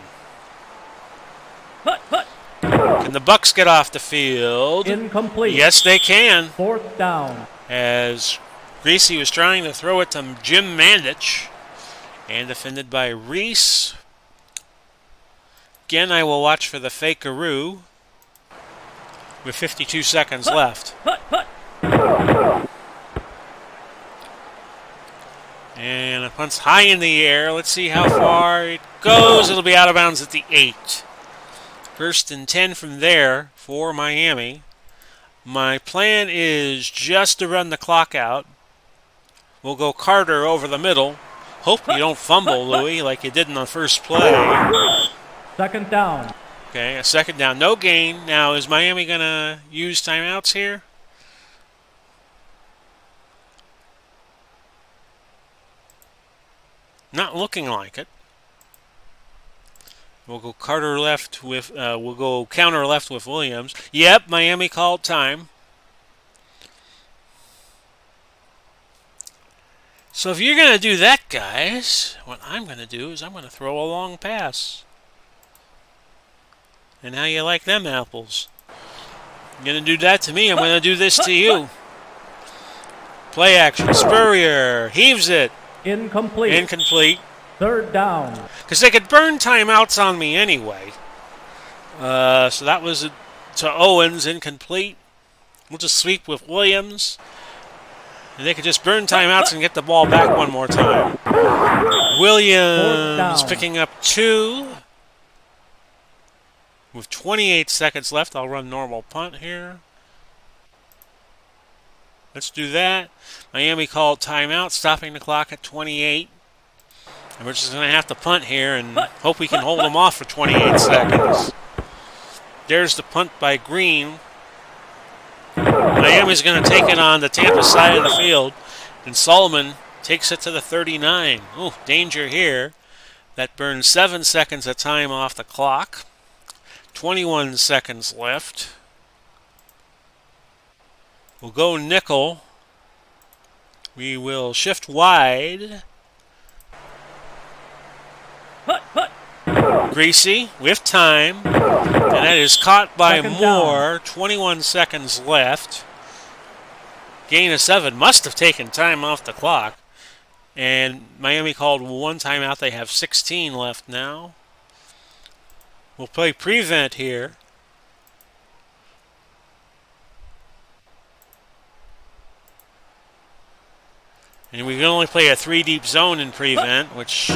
Can the Bucs get off the field? Incomplete. Yes, they can. 4th down. As Greasy was trying to throw it to Jim Mandich. And defended by Reese. Again, I will watch for the fakearoo. With 52 seconds left. And the punt's high in the air. Let's see how far it goes. It'll be out of bounds at the 8. 1st and 10 from there for Miami. My plan is just to run the clock out. We'll go Carter over the middle. Hope you don't fumble, Louie, like you did in the first play. 2nd down. Okay, a 2nd down. No gain. Now, is Miami going to use timeouts here? Not looking like it. We'll go Carter left with, we'll go counter left with Williams. Yep, Miami called time. So if you're going to do that, guys, what I'm going to do is I'm going to throw a long pass. And how you like them apples? You're going to do that to me, I'm going to do this to you. Play action. Spurrier heaves it. Incomplete. Incomplete. 3rd down. Because they could burn timeouts on me anyway. So that was to Owens, incomplete. We'll just sweep with Williams. And they could just burn timeouts and get the ball back one more time. Williams picking up 2. With 28 seconds left, I'll run normal punt here. Let's do that. Miami called timeout, stopping the clock at 28. And we're just going to have to punt here and hope we can hold them off for 28 seconds. There's the punt by Green. Miami's going to take it on the Tampa side of the field. And Solomon takes it to the 39. Ooh, danger here. That burns 7 seconds of time off the clock. 21 seconds left. We'll go nickel. We will shift wide. Greasy with time. And that is caught by Moore. 21 seconds left. Gain of 7. Must have taken time off the clock. And Miami called 1 timeout. They have 16 left now. We'll play prevent here. And we can only play a 3-deep zone in prevent, which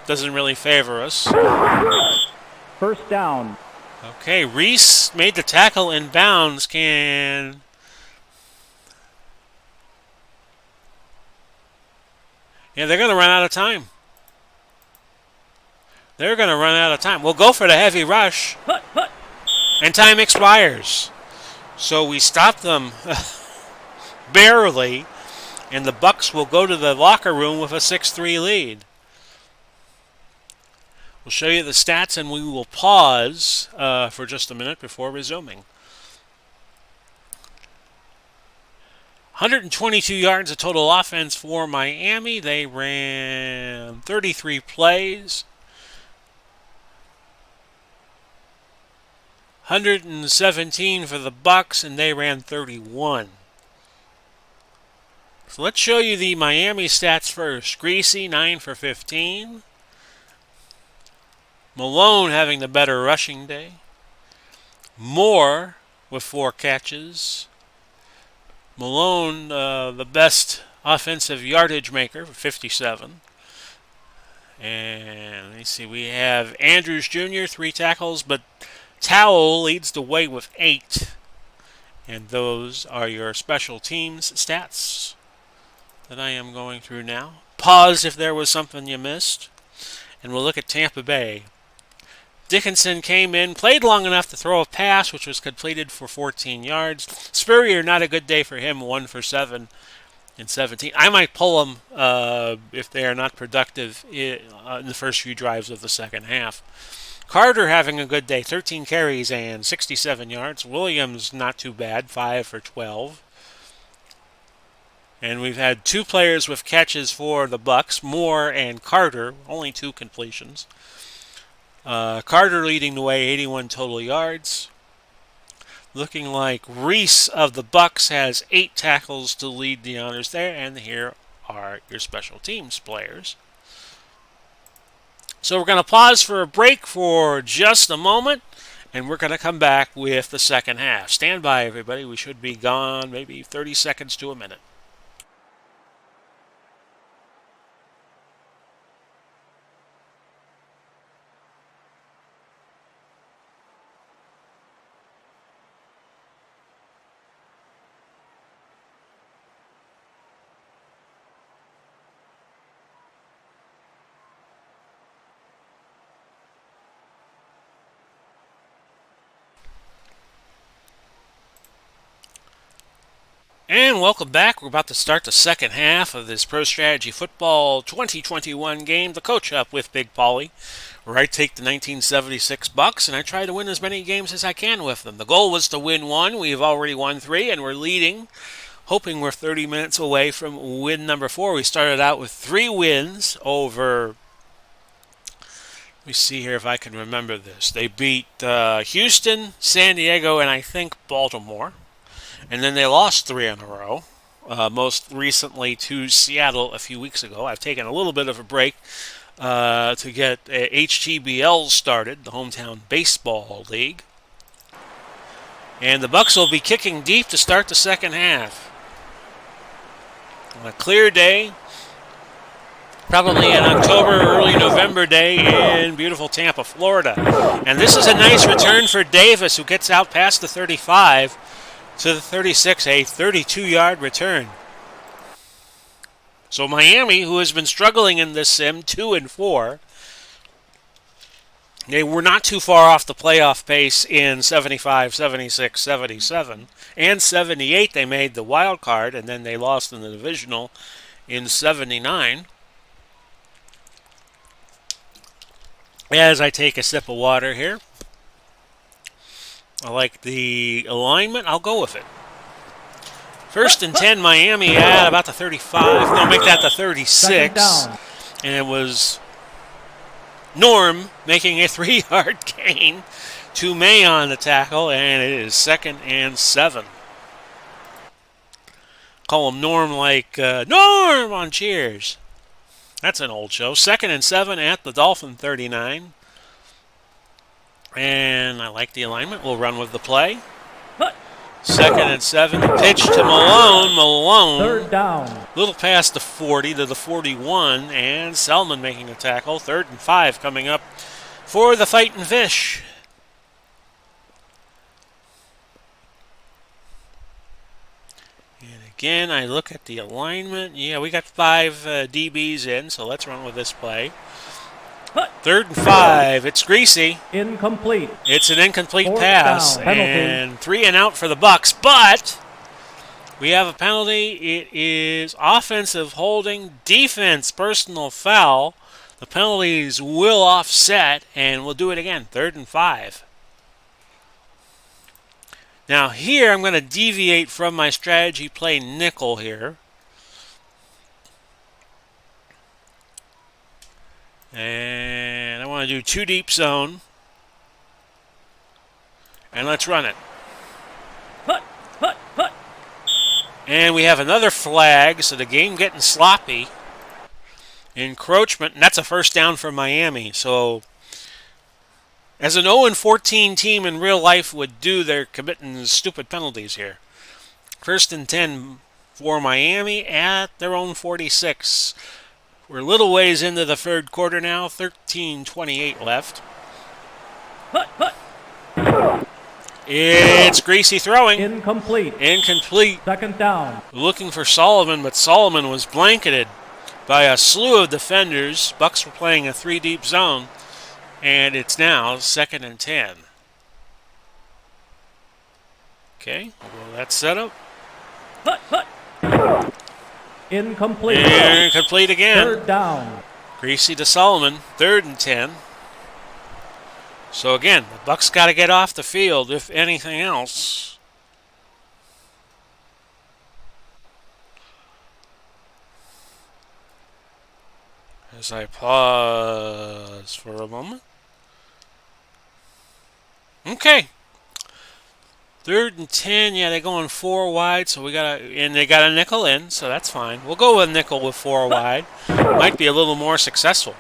doesn't really favor us. First down. Okay, Reese made the tackle in bounds. Yeah, they're going to run out of time. They're going to run out of time. We'll go for the heavy rush. And time expires. So we stop them barely. And the Bucs will go to the locker room with a 6-3 lead. We'll show you the stats and we will pause for just a minute before resuming. 122 yards of total offense for Miami. They ran 33 plays. 117 for the Bucs, and they ran 31. So let's show you the Miami stats first. Greasy, 9 for 15. Malone having the better rushing day. Moore with 4 catches. Malone, the best offensive yardage maker, for 57. And let me see, we have Andrews Jr., 3 tackles, but Towell leads the way with 8. And those are your special teams stats that I am going through now. Pause if there was something you missed. And we'll look at Tampa Bay. Dickinson came in, played long enough to throw a pass, which was completed for 14 yards. Spurrier, not a good day for him, 1 for 7 and 17. I might pull them if they are not productive in the first few drives of the second half. Carter having a good day, 13 carries and 67 yards. Williams, not too bad, 5 for 12. And we've had 2 players with catches for the Bucs, Moore and Carter, only 2 completions. Carter leading the way, 81 total yards. Looking like Reese of the Bucs has 8 tackles to lead the honors there, and here are your special teams players. So we're going to pause for a break for just a moment, and we're going to come back with the second half. Stand by, everybody. We should be gone maybe 30 seconds to a minute. And welcome back. We're about to start the second half of this Pro Strategy Football 2021 game. The Coach Up with Big Pauly, where I take the 1976 Bucs and I try to win as many games as I can with them. The goal was to win 1. We've already won 3, and we're leading, hoping we're 30 minutes away from win number 4. We started out with 3 wins over... Let me see here if I can remember this. They beat Houston, San Diego, and I think Baltimore. And then they lost 3 in a row, most recently to Seattle a few weeks ago. I've taken a little bit of a break to get HTBL started, the Hometown Baseball League. And the Bucs will be kicking deep to start the second half. On a clear day, probably an October, early November day in beautiful Tampa, Florida. And this is a nice return for Davis, who gets out past the 35. To the 36, a 32-yard return. So Miami, who has been struggling in this sim, 2 and 4, they were not too far off the playoff pace in 75, 76, 77, and 78. They made the wild card, and then they lost in the divisional in 79. As I take a sip of water here. I like the alignment. I'll go with it. First and 10, Miami at about the 35. No, make that the 36. And it was Norm making a 3-yard gain to May on the tackle, and it is 2nd and 7. Call him Norm like Norm on Cheers. That's an old show. 2nd and 7 at the Dolphin 39. And I like the alignment. We'll run with the play. Second and 7. Pitch to Malone. Malone. Third down. Little past the 40 to the 41. And Selman making a tackle. 3rd and 5 coming up for the Fightin' Fish. And again, I look at the alignment. Yeah, we got 5 DBs in, so let's run with this play. 3rd and 5. It's Greasy. Incomplete. It's an incomplete Fourth pass. down. Penalty. And 3 and out for the Bucs. But we have a penalty. It is offensive holding, defense personal foul. The penalties will offset, and we'll do it again. 3rd and 5. Now here I'm going to deviate from my strategy, play nickel here. And I want to do 2 deep zone. And let's run it. And we have another flag, so the game getting sloppy. Encroachment, and that's a first down for Miami. So as an 0-14 team in real life would do, they're committing stupid penalties here. 1st and 10 for Miami at their own 46. We're a little ways into the 3rd quarter now, 13:28 left. It's Greasy throwing. Incomplete. Incomplete. 2nd down. Looking for Solomon, but Solomon was blanketed by a slew of defenders. Bucs were playing a 3 deep zone, and it's now 2nd and 10. Okay, well, that's set up. Incomplete. Incomplete again. 3rd down. Greasy to Solomon, 3rd and 10. So again, the Bucs got to get off the field, if anything else. As I pause for a moment. Okay. 3rd and 10. Yeah, they're going 4 wide, so and they got a nickel in, so that's fine. We'll go with nickel with 4 wide. Might be a little more successful.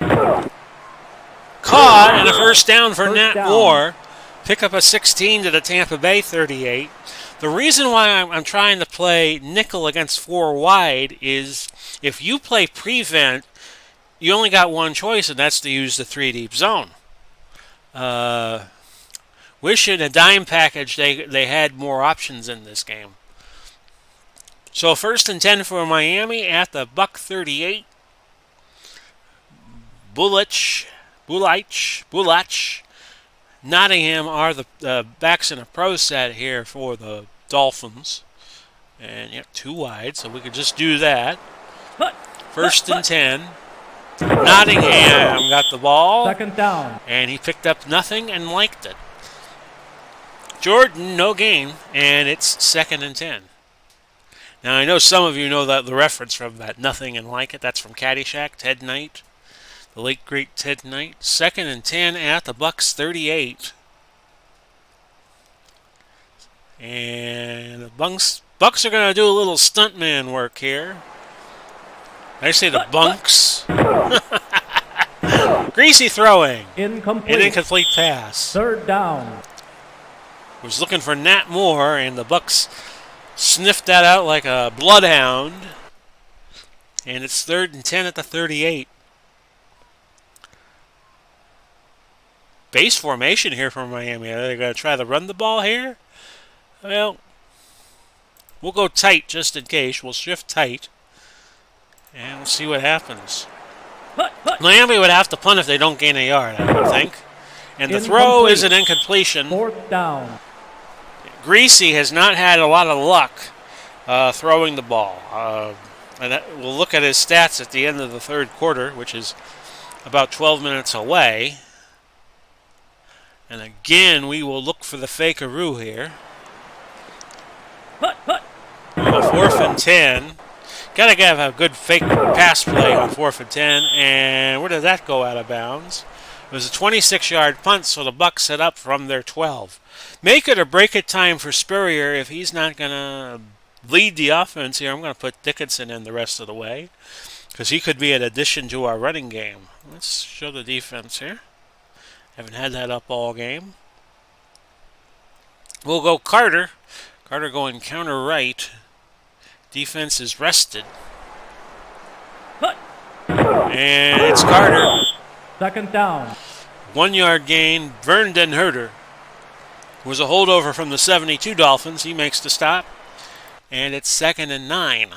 Caught and a first down for Nat Moore. Pick up a 16 to the Tampa Bay 38. The reason why I'm trying to play nickel against 4 wide is if you play prevent, you only got one choice, and that's to use the 3 deep zone. Wish in a dime package they had more options in this game. So 1st and 10 for Miami at the Buck 38. Bulach. Nottingham are the backs in a pro set here for the Dolphins. And yep, 2 wide, so we could just do that. 1st and 10. Nottingham got the ball. 2nd down. And he picked up nothing and liked it. Jordan, no gain, and it's 2nd and 10. Now, I know some of you know the reference from that nothing and like it. That's from Caddyshack, Ted Knight. The late, great Ted Knight. 2nd and 10 at the Bucs 38. And the Bucs are going to do a little stuntman work here. I say the Bunks. Greasy throwing. Incomplete. An incomplete pass. 3rd down. Was looking for Nat Moore, and the Bucs sniffed that out like a bloodhound. And it's 3rd and 10 at the 38. Base formation here for Miami. Are they going to try to run the ball here? Well, we'll go tight just in case. We'll shift tight. And we'll see what happens. Miami would have to punt if they don't gain a yard, I would think. And the throw is an incompletion. 4th down. Greasy has not had a lot of luck throwing the ball. And we'll look at his stats at the end of the 3rd quarter, which is about 12 minutes away. And again, we will look for the fakearoo here. 4th and 10. Got to have a good fake pass play on 4th and 10. And where did that go out of bounds? It was a 26-yard punt, so the Bucs set up from their 12. Make it or break it time for Spurrier. If he's not going to lead the offense here, I'm going to put Dickinson in the rest of the way, because he could be an addition to our running game. Let's show the defense here. Haven't had that up all game. We'll go Carter. Carter going counter right. Defense is rested. And it's Carter. Second down. 1 yard gain. Vernon Herter was a holdover from the 72 Dolphins. He makes the stop. And it's 2nd and 9.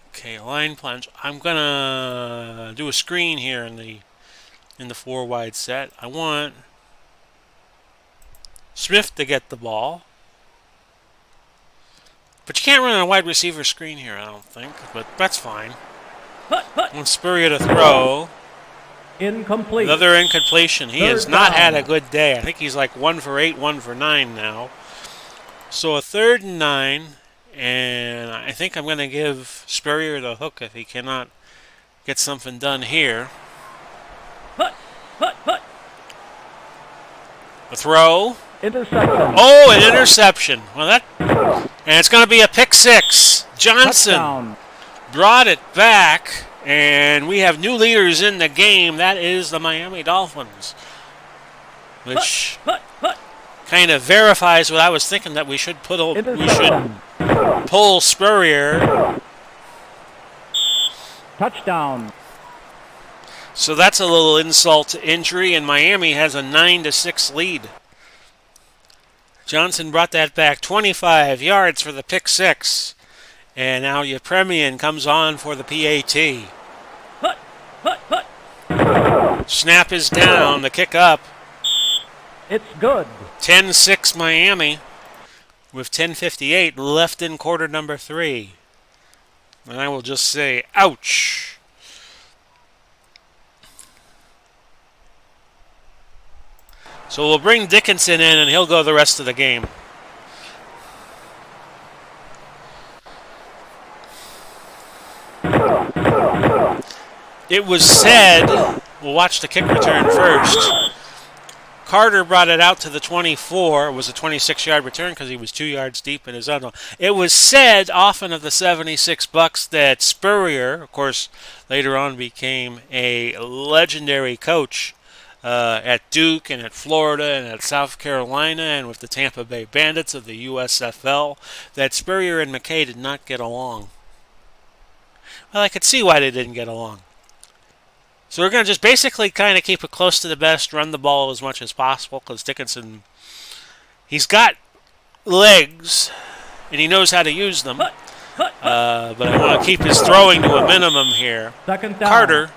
Okay, line plunge. I'm gonna do a screen here in the 4 wide set. I want Smith to get the ball. But you can't run a wide receiver screen here, I don't think. But that's fine. I want Spurrier to throw. Incomplete. Another incompletion. He has Third not down. had a good day. I think he's like 1 for 8, 1 for 9 now. So a 3rd and 9. And I think I'm going to give Spurrier the hook if he cannot get something done here. A throw. Interception. Oh, an interception. Well, and it's going to be a pick six. Johnson Touchdown. brought it back, and we have new leaders in the game. That is the Miami Dolphins, which kind of verifies what I was thinking, that we should Interception. pull Spurrier. Touchdown. So that's a little insult to injury, and Miami has a 9-6 lead. Johnson brought that back 25 yards for the pick six. And now Yepremian comes on for the PAT. Snap is down, the kick up. It's good. 10-6 Miami with 10:58 left in quarter number 3. And I will just say, ouch. So we'll bring Dickinson in, and he'll go the rest of the game. It was said, we'll watch the kick return first. Carter brought it out to the 24. It was a 26-yard return because he was 2 yards deep in his own. It was said often of the 76 Bucs that Spurrier, of course, later on became a legendary coach at Duke and at Florida and at South Carolina and with the Tampa Bay Bandits of the USFL, that Spurrier and McKay did not get along. Well, I could see why they didn't get along. So we're going to just basically kind of keep it close to the best, run the ball as much as possible, because Dickinson, he's got legs, and he knows how to use them. But I want to keep his throwing to a minimum here. Second down. Carter,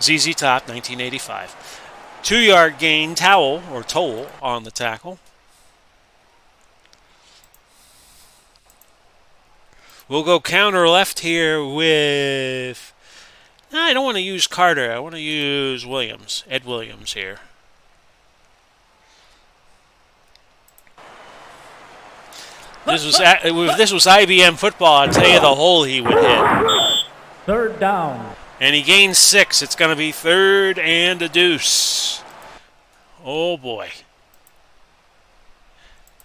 ZZ Top, 1985. 2-yard gain, toll on the tackle. We'll go counter left here with... No, I don't want to use Carter. I want to use Williams, Ed Williams here. If this was IBM football, I'd tell you the hole he would hit. Third down. And he gains 6. It's going to be 3rd and a deuce. Oh boy.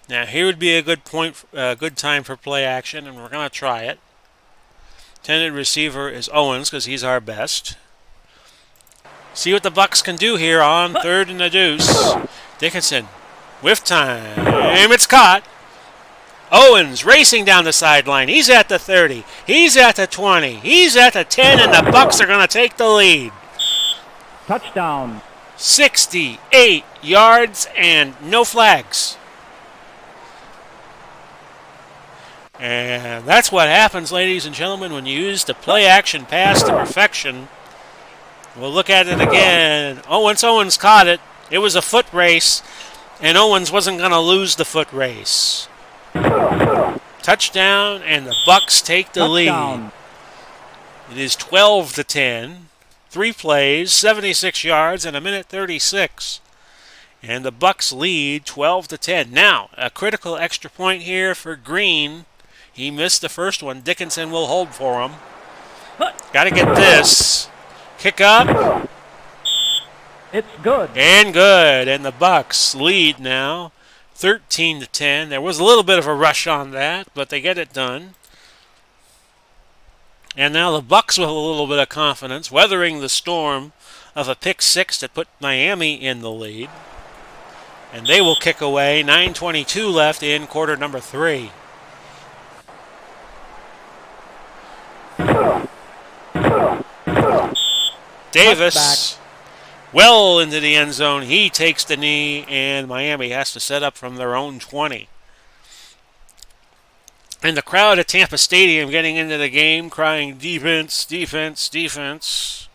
Now here would be a good time for play action, and we're going to try it. Intended receiver is Owens because he's our best. See what the Bucs can do here on 3rd and a deuce. Dickinson, whiff time. It's caught. Owens racing down the sideline. He's at the 30. He's at the 20. He's at the 10, and the Bucs are going to take the lead. Touchdown. 68 yards and no flags. And that's what happens, ladies and gentlemen, when you use the play-action pass to perfection. We'll look at it again. Once Owens caught it, it was a foot race, and Owens wasn't going to lose the foot race. Touchdown, and the Bucs take the lead. It is 12-10. 3 plays, 76 yards, and a minute 36. And the Bucs lead 12-10. Now, a critical extra point here for Green. He missed the first one. Dickinson will hold for him. Got to get this. Kick up. It's good. And good. And the Bucs lead now 13-10. There was a little bit of a rush on that, but they get it done. And now the Bucs with a little bit of confidence, weathering the storm of a pick 6 that put Miami in the lead. And they will kick away. 9:22 left in quarter number 3. Davis, well into the end zone. He takes the knee, and Miami has to set up from their own 20. And the crowd at Tampa Stadium getting into the game, crying, defense, defense, defense.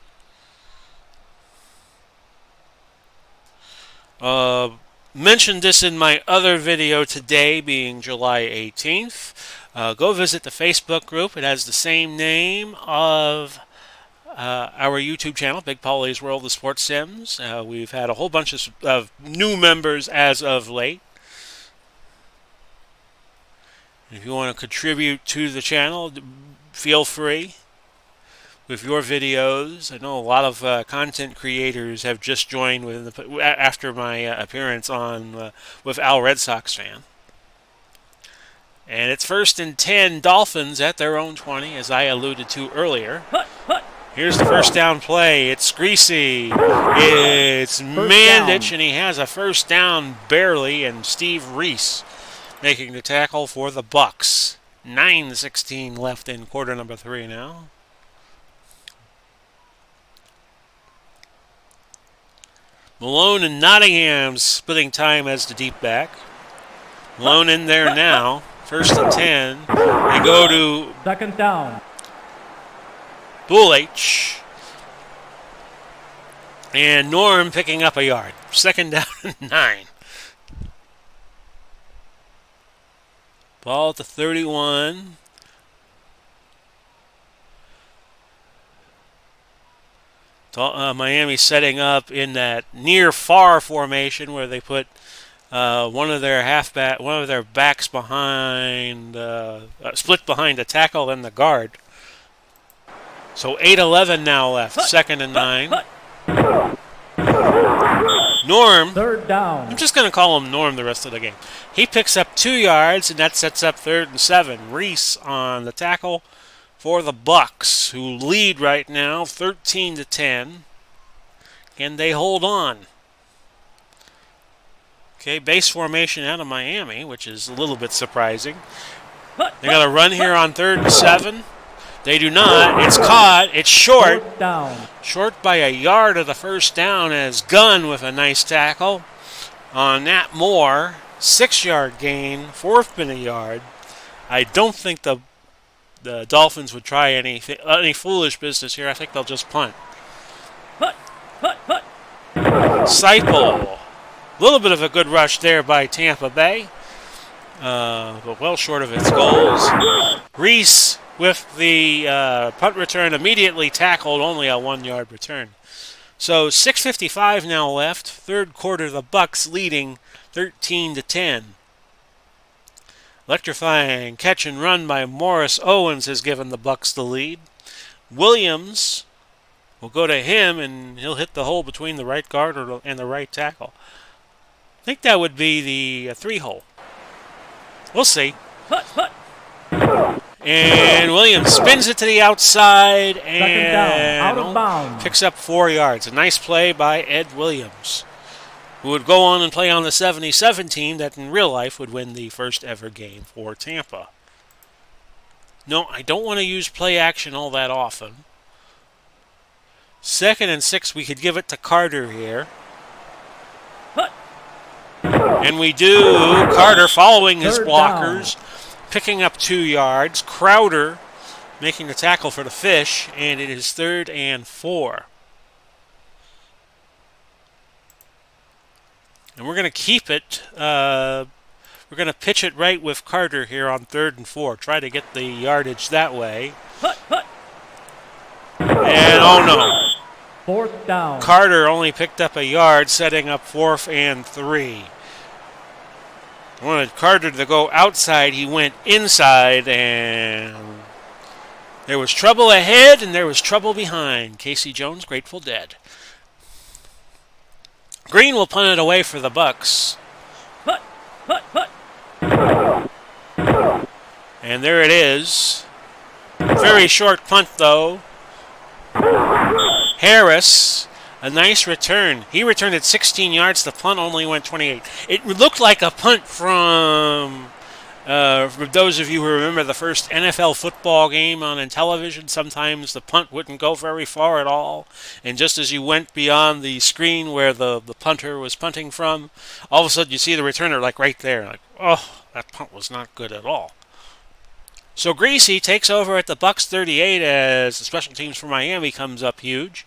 Mentioned this in my other video today, being July 18th. Go visit the Facebook group. It has the same name of our YouTube channel, Big Pauly's World of Sports Sims. We've had a whole bunch of new members as of late. If you want to contribute to the channel, feel free with your videos. I know a lot of content creators have just joined after my appearance on with Al Red Sox Fan. And it's 1st and 10, Dolphins at their own 20, as I alluded to earlier. Here's the first down play. It's Greasy. It's Mandich, and he has a first down barely, and Steve Reese making the tackle for the Bucs. 9:16 left in quarter number 3 now. Malone and Nottingham splitting time as the deep back. Malone in there now. 1st and 10. They go to 2nd down. Bulich. And Norm picking up a yard. 2nd down and 9. Ball at the 31. Miami setting up in that near far formation where they put one of their backs behind, split behind the tackle and the guard. So 8:11 now left. 2nd and 9. Norm. 3rd down. I'm just going to call him Norm the rest of the game. He picks up 2 yards, and that sets up 3rd and 7. Reese on the tackle for the Bucs, who lead right now 13-10. Can they hold on? Okay, base formation out of Miami, which is a little bit surprising. They got a run here on 3rd and 7. They do not. It's caught. It's short. 4th down. Short by a yard of the first down as Gunn with a nice tackle on Nat Moore. 6-yard gain. 4th been a yard. I don't think the Dolphins would try any foolish business here. I think they'll just punt. Seipel. A little bit of a good rush there by Tampa Bay. But well short of its goals. Reese with the punt return immediately tackled, only a 1-yard return. So 6:55 now left. 3rd quarter, the Bucs leading 13-10. Electrifying catch and run by Morris Owens has given the Bucs the lead. Williams will go to him, and he'll hit the hole between the right guard and the right tackle. I think that would be the 3-hole. We'll see. And Williams spins it to the outside and down, out of bounds. Picks up 4 yards. A nice play by Ed Williams, who would go on and play on the 77 team that in real life would win the first ever game for Tampa. No, I don't want to use play action all that often. 2nd and 6, we could give it to Carter here. And we do. Carter following his blockers, picking up 2 yards. Crowder making the tackle for the Fish, and it is 3rd and 4. And we're going to keep it. We're going to pitch it right with Carter here on 3rd and 4. Try to get the yardage that way. And oh no. 4th down. Carter only picked up a yard, setting up 4th and 3. I wanted Carter to go outside. He went inside, and there was trouble ahead and there was trouble behind. Casey Jones, Grateful Dead. Green will punt it away for the Bucs. And there it is. Very short punt, though. Harris A nice return. He returned it 16 yards. The punt only went 28. It looked like a punt from, for those of you who remember the first NFL football game on television, sometimes the punt wouldn't go very far at all. And just as you went beyond the screen where the punter was punting from, all of a sudden you see the returner like right there. Like, oh, that punt was not good at all. So Greasy takes over at the Bucs 38 as the special teams for Miami comes up huge.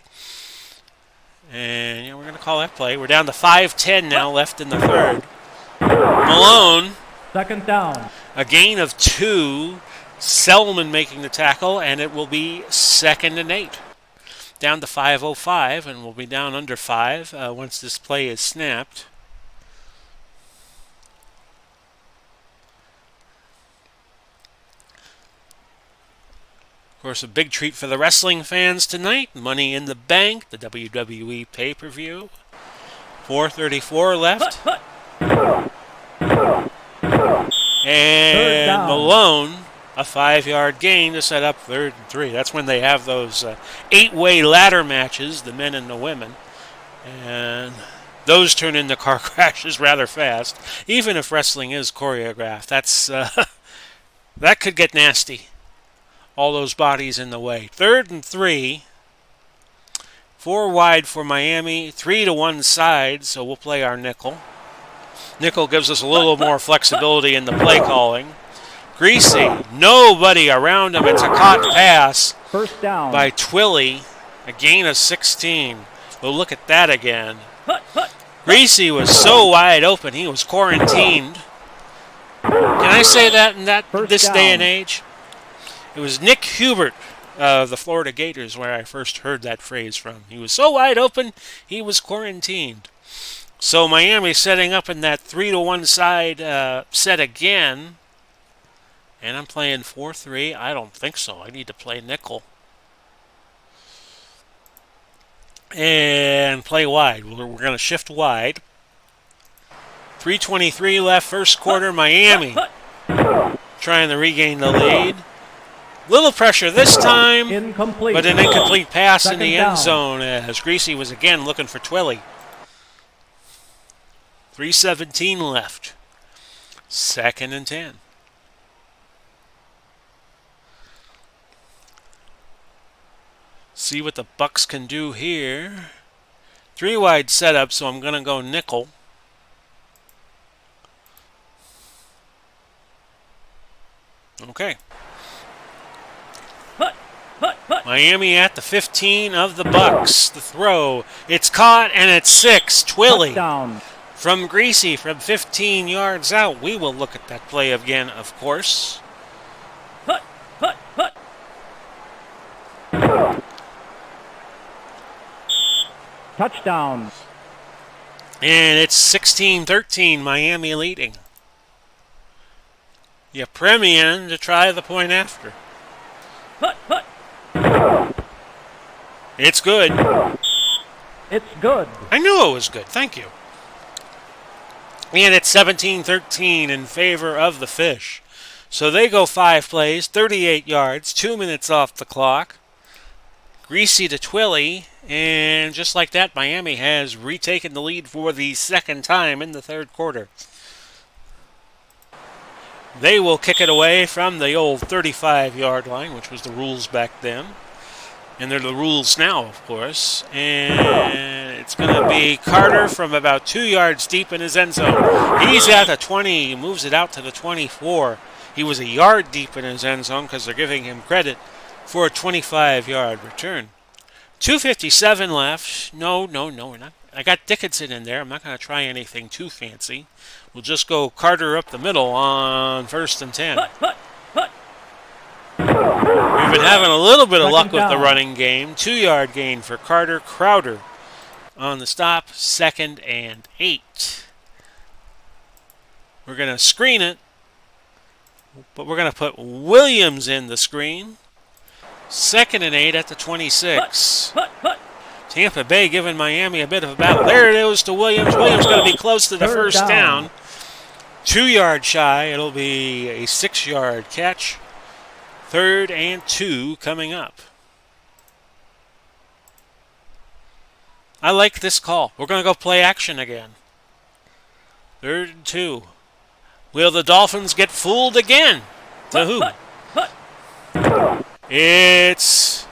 And we're going to call that play. We're down to 5:10 now left in the third. Malone. Second down. A gain of 2. Selman making the tackle, and it will be 2nd and 8. Down to 5:05, and we'll be down under 5 once this play is snapped. Of course, a big treat for the wrestling fans tonight. Money in the Bank, the WWE pay-per-view. 4:34 left. And Malone, a 5-yard gain to set up 3rd and 3. That's when they have those 8-way ladder matches, the men and the women. And those turn into car crashes rather fast. Even if wrestling is choreographed, that could get nasty. All those bodies in the way. 3rd and 3. 4 wide for Miami. 3 to one side, so we'll play our nickel. Nickel gives us a little more flexibility in the play calling. Greasy, nobody around him. It's a caught pass First down by Twilly. A gain of 16. We'll look at that again. Greasy was so wide open, he was quarantined. Can I say that in this day and age? It was Nick Hubert of the Florida Gators where I first heard that phrase from. He was so wide open, he was quarantined. So Miami setting up in that 3 to one side set again. And I'm playing 4-3. I don't think so. I need to play nickel. And play wide. We're going to shift wide. 3:23 left, first quarter. Miami trying to regain the lead. Little pressure this time, incomplete. But an incomplete pass in Second the down. end zone as Greasy was again looking for Twilly. 3:17 left. 2nd and 10. See what the Bucs can do here. 3 wide setup, so I'm going to go nickel. Okay. Miami at the 15 of the Bucs. The throw. It's caught and it's 6. Twilly. Touchdown. From Greasy from 15 yards out. We will look at that play again, of course. Touchdown. And it's 16-13, Miami leading. You premium to try the point after. It's good. It's good. I knew it was good. Thank you. And it's 17-13 in favor of the Fish. So they go 5 plays, 38 yards, 2 minutes off the clock. Greasy to Twilly, and just like that, Miami has retaken the lead for the second time in the third quarter. They will kick it away from the old 35-yard line, which was the rules back then. And they're the rules now, of course. And it's going to be Carter from about 2 yards deep in his end zone. He's at the 20. He moves it out to the 24. He was a yard deep in his end zone because they're giving him credit for a 25-yard return. 2:57 left. No, we're not. I got Dickinson in there. I'm not going to try anything too fancy. We'll just go Carter up the middle on 1st and 10. We've been having a little bit of luck with the running game. 2-yard gain for Carter. Crowder on the stop. 2nd and 8. We're going to screen it, but we're going to put Williams in the screen. 2nd and 8 at the 26. Tampa Bay giving Miami a bit of a battle. There it is to Williams. Williams going to be close to the first down. 2 yards shy. It'll be a 6-yard catch. 3rd and 2 coming up. I like this call. We're going to go play action again. 3rd and 2. Will the Dolphins get fooled again? To who? It's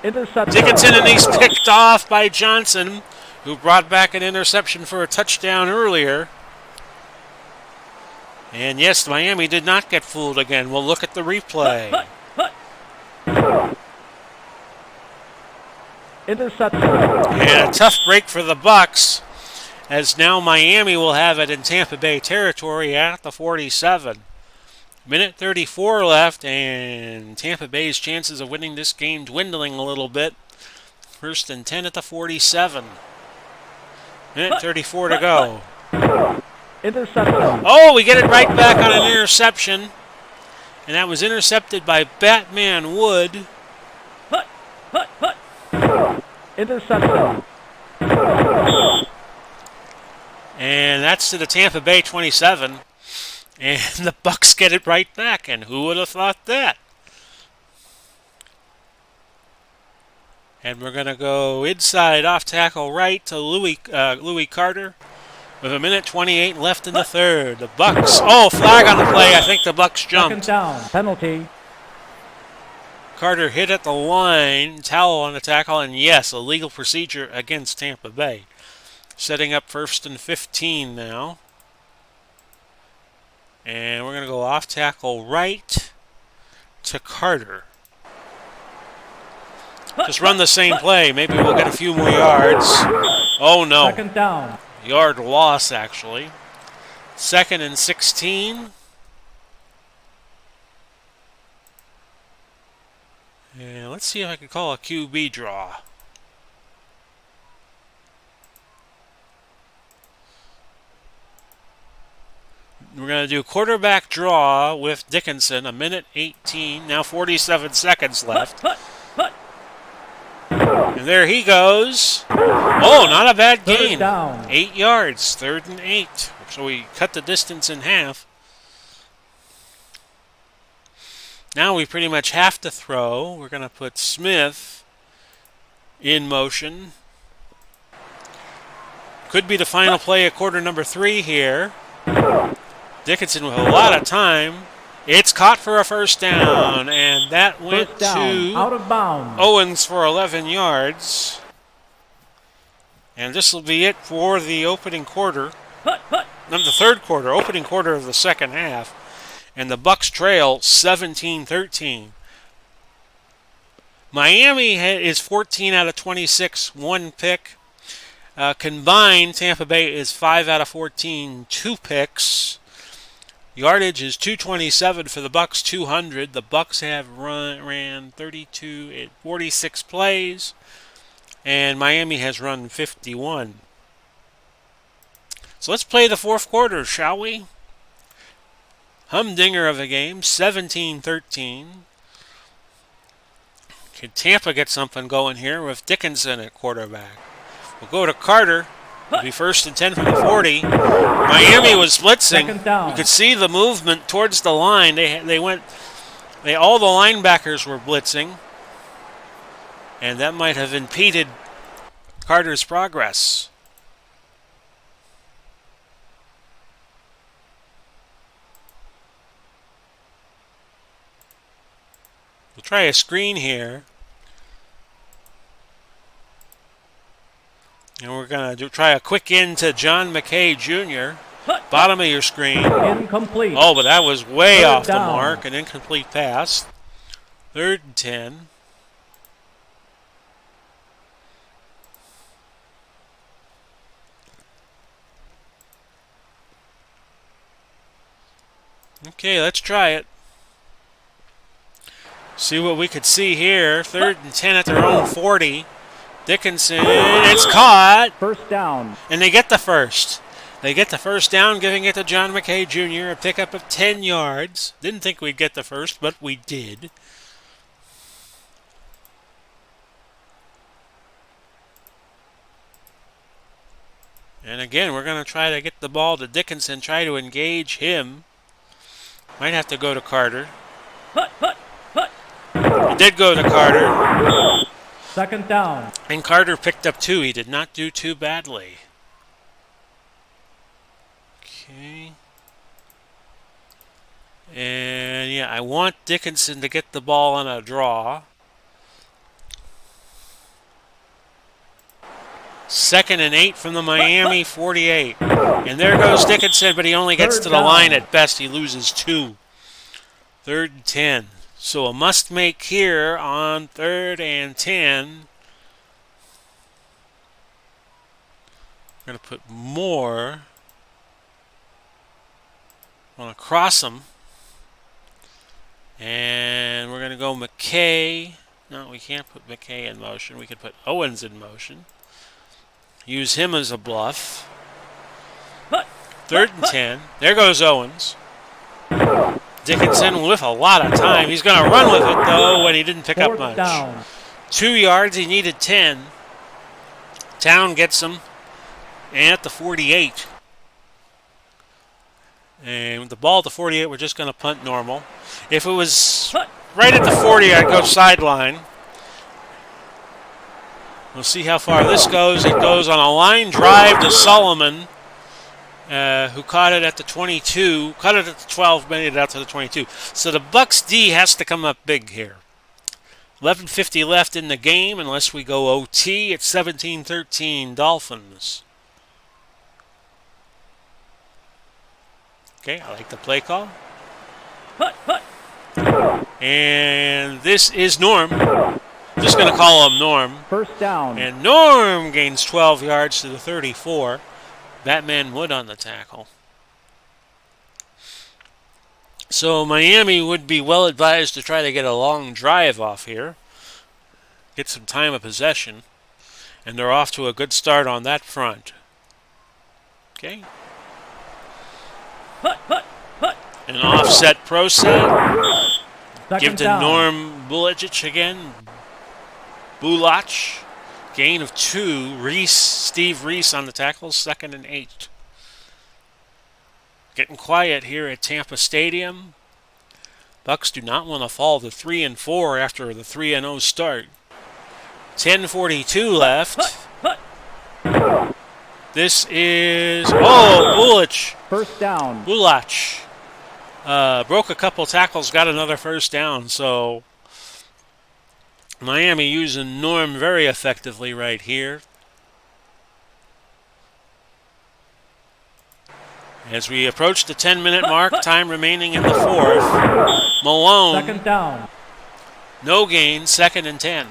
Interception. Dickinson, and he's picked off by Johnson, who brought back an interception for a touchdown earlier. And yes, Miami did not get fooled again. We'll look at the replay. Interception. And a tough break for the Bucs, as now Miami will have it in Tampa Bay territory at the 47. Minute 34 left, and Tampa Bay's chances of winning this game dwindling a little bit. 1st and 10 at the 47. Minute 34 to go. Interception. Oh, we get it right back on an interception. And that was intercepted by Batman Wood. Interception. And that's to the Tampa Bay 27. And the Bucs get it right back. And who would have thought that? And we're going to go inside off tackle right to Louis Carter with 1:28 left in the 3rd. The Bucs. Oh, flag on the play. I think the Bucs jumped. 2nd down. Penalty. Carter hit at the line. Towel on the tackle. And yes, a legal procedure against Tampa Bay. Setting up 1st and 15 now. And we're going to go off tackle right to Carter. Just run the same play. Maybe we'll get a few more yards. Oh, no. 2nd down. Yard loss, actually. 2nd and 16. And let's see if I can call a QB draw. We're going to do quarterback draw with Dickinson, 1:18, now 47 seconds left. And there he goes. Oh, not a bad gain. 3rd down. 8 yards, 3rd and 8. So we cut the distance in half. Now we pretty much have to throw. We're going to put Smith in motion. Could be the final play of quarter number 3 here. Dickinson with a lot of time. It's caught for a 1st down, and that went 1st down. to Out of bounds. Owens for 11 yards. And this will be it for the opening quarter. The 3rd quarter, opening quarter of the 2nd half. And the Bucs trail 17-13. Miami is 14 out of 26, 1 pick. Combined, Tampa Bay is 5 out of 14, 2 picks. Yardage is 227 for the Bucs, 200. The Bucs have ran 46 plays, and Miami has run 51. So let's play the 4th quarter, shall we? Humdinger of a game, 17-13. Can Tampa get something going here with Dickinson at quarterback? We'll go to Carter. It'll be 1st and 10 from the 40. Miami was blitzing. 2nd down. You could see the movement towards the line. All the linebackers were blitzing, and that might have impeded Carter's progress. We'll try a screen here. And we're going to try a quick in to John McKay Jr. Bottom of your screen. Incomplete. Oh, but that was way 3rd off the down. mark. An incomplete pass. 3rd and 10. Okay, let's try it. See what we could see here. 3rd and 10 at their own 40. Dickinson, it's caught. 1st down. And they get the first. They get the 1st down, giving it to John McKay Jr., a pickup of 10 yards. Didn't think we'd get the first, but we did. And again, we're going to try to get the ball to Dickinson, try to engage him. Might have to go to Carter. It did go to Carter. Second down. And Carter picked up 2. He did not do too badly. Okay. And yeah, I want Dickinson to get the ball on a draw. 2nd and 8 from the Miami 48. And there goes Dickinson, but he only gets to the line at best. He loses 2. 3rd and 10. So a must make here on 3rd and 10. We're going to put Moore. I'm going to cross him. And we're going to go McKay. No, we can't put McKay in motion. We could put Owens in motion. Use him as a bluff. 3rd and 10. There goes Owens. Dickinson with a lot of time. He's going to run with it, though, and he didn't pick up much. Down. 2 yards. He needed 10. Town gets him. And at the 48. And with the ball at the 48, we're just going to punt normal. If it was right at the 40, I'd go sideline. We'll see how far this goes. It goes on a line drive to Solomon, who caught it at the 22. Caught it at the 12, made it out to the 22. So the Bucs D has to come up big here. 11:50 left in the game unless we go OT. It's 17-13 Dolphins. Okay, I like the play call. And this is Norm. Just going to call him Norm. First down. And Norm gains 12 yards to the 34. Batman Wood on the tackle. So Miami would be well advised to try to get a long drive off here. Get some time of possession. And they're off to a good start on that front. Okay. An offset pro set. Give to Norm Bulicic again. Bulach. Gain of 2. Steve Reese on the tackles. 2nd and 8. Getting quiet here at Tampa Stadium. Bucs do not want to fall to 3 and 4 after the 3 and 0 start. 10:42 left. This is Bulach. First down. Bulach. Broke a couple tackles, got another first down. So Miami using Norm very effectively right here. As we approach the 10-minute mark, time remaining in the 4th. Malone. Second down. No gain, 2nd and 10.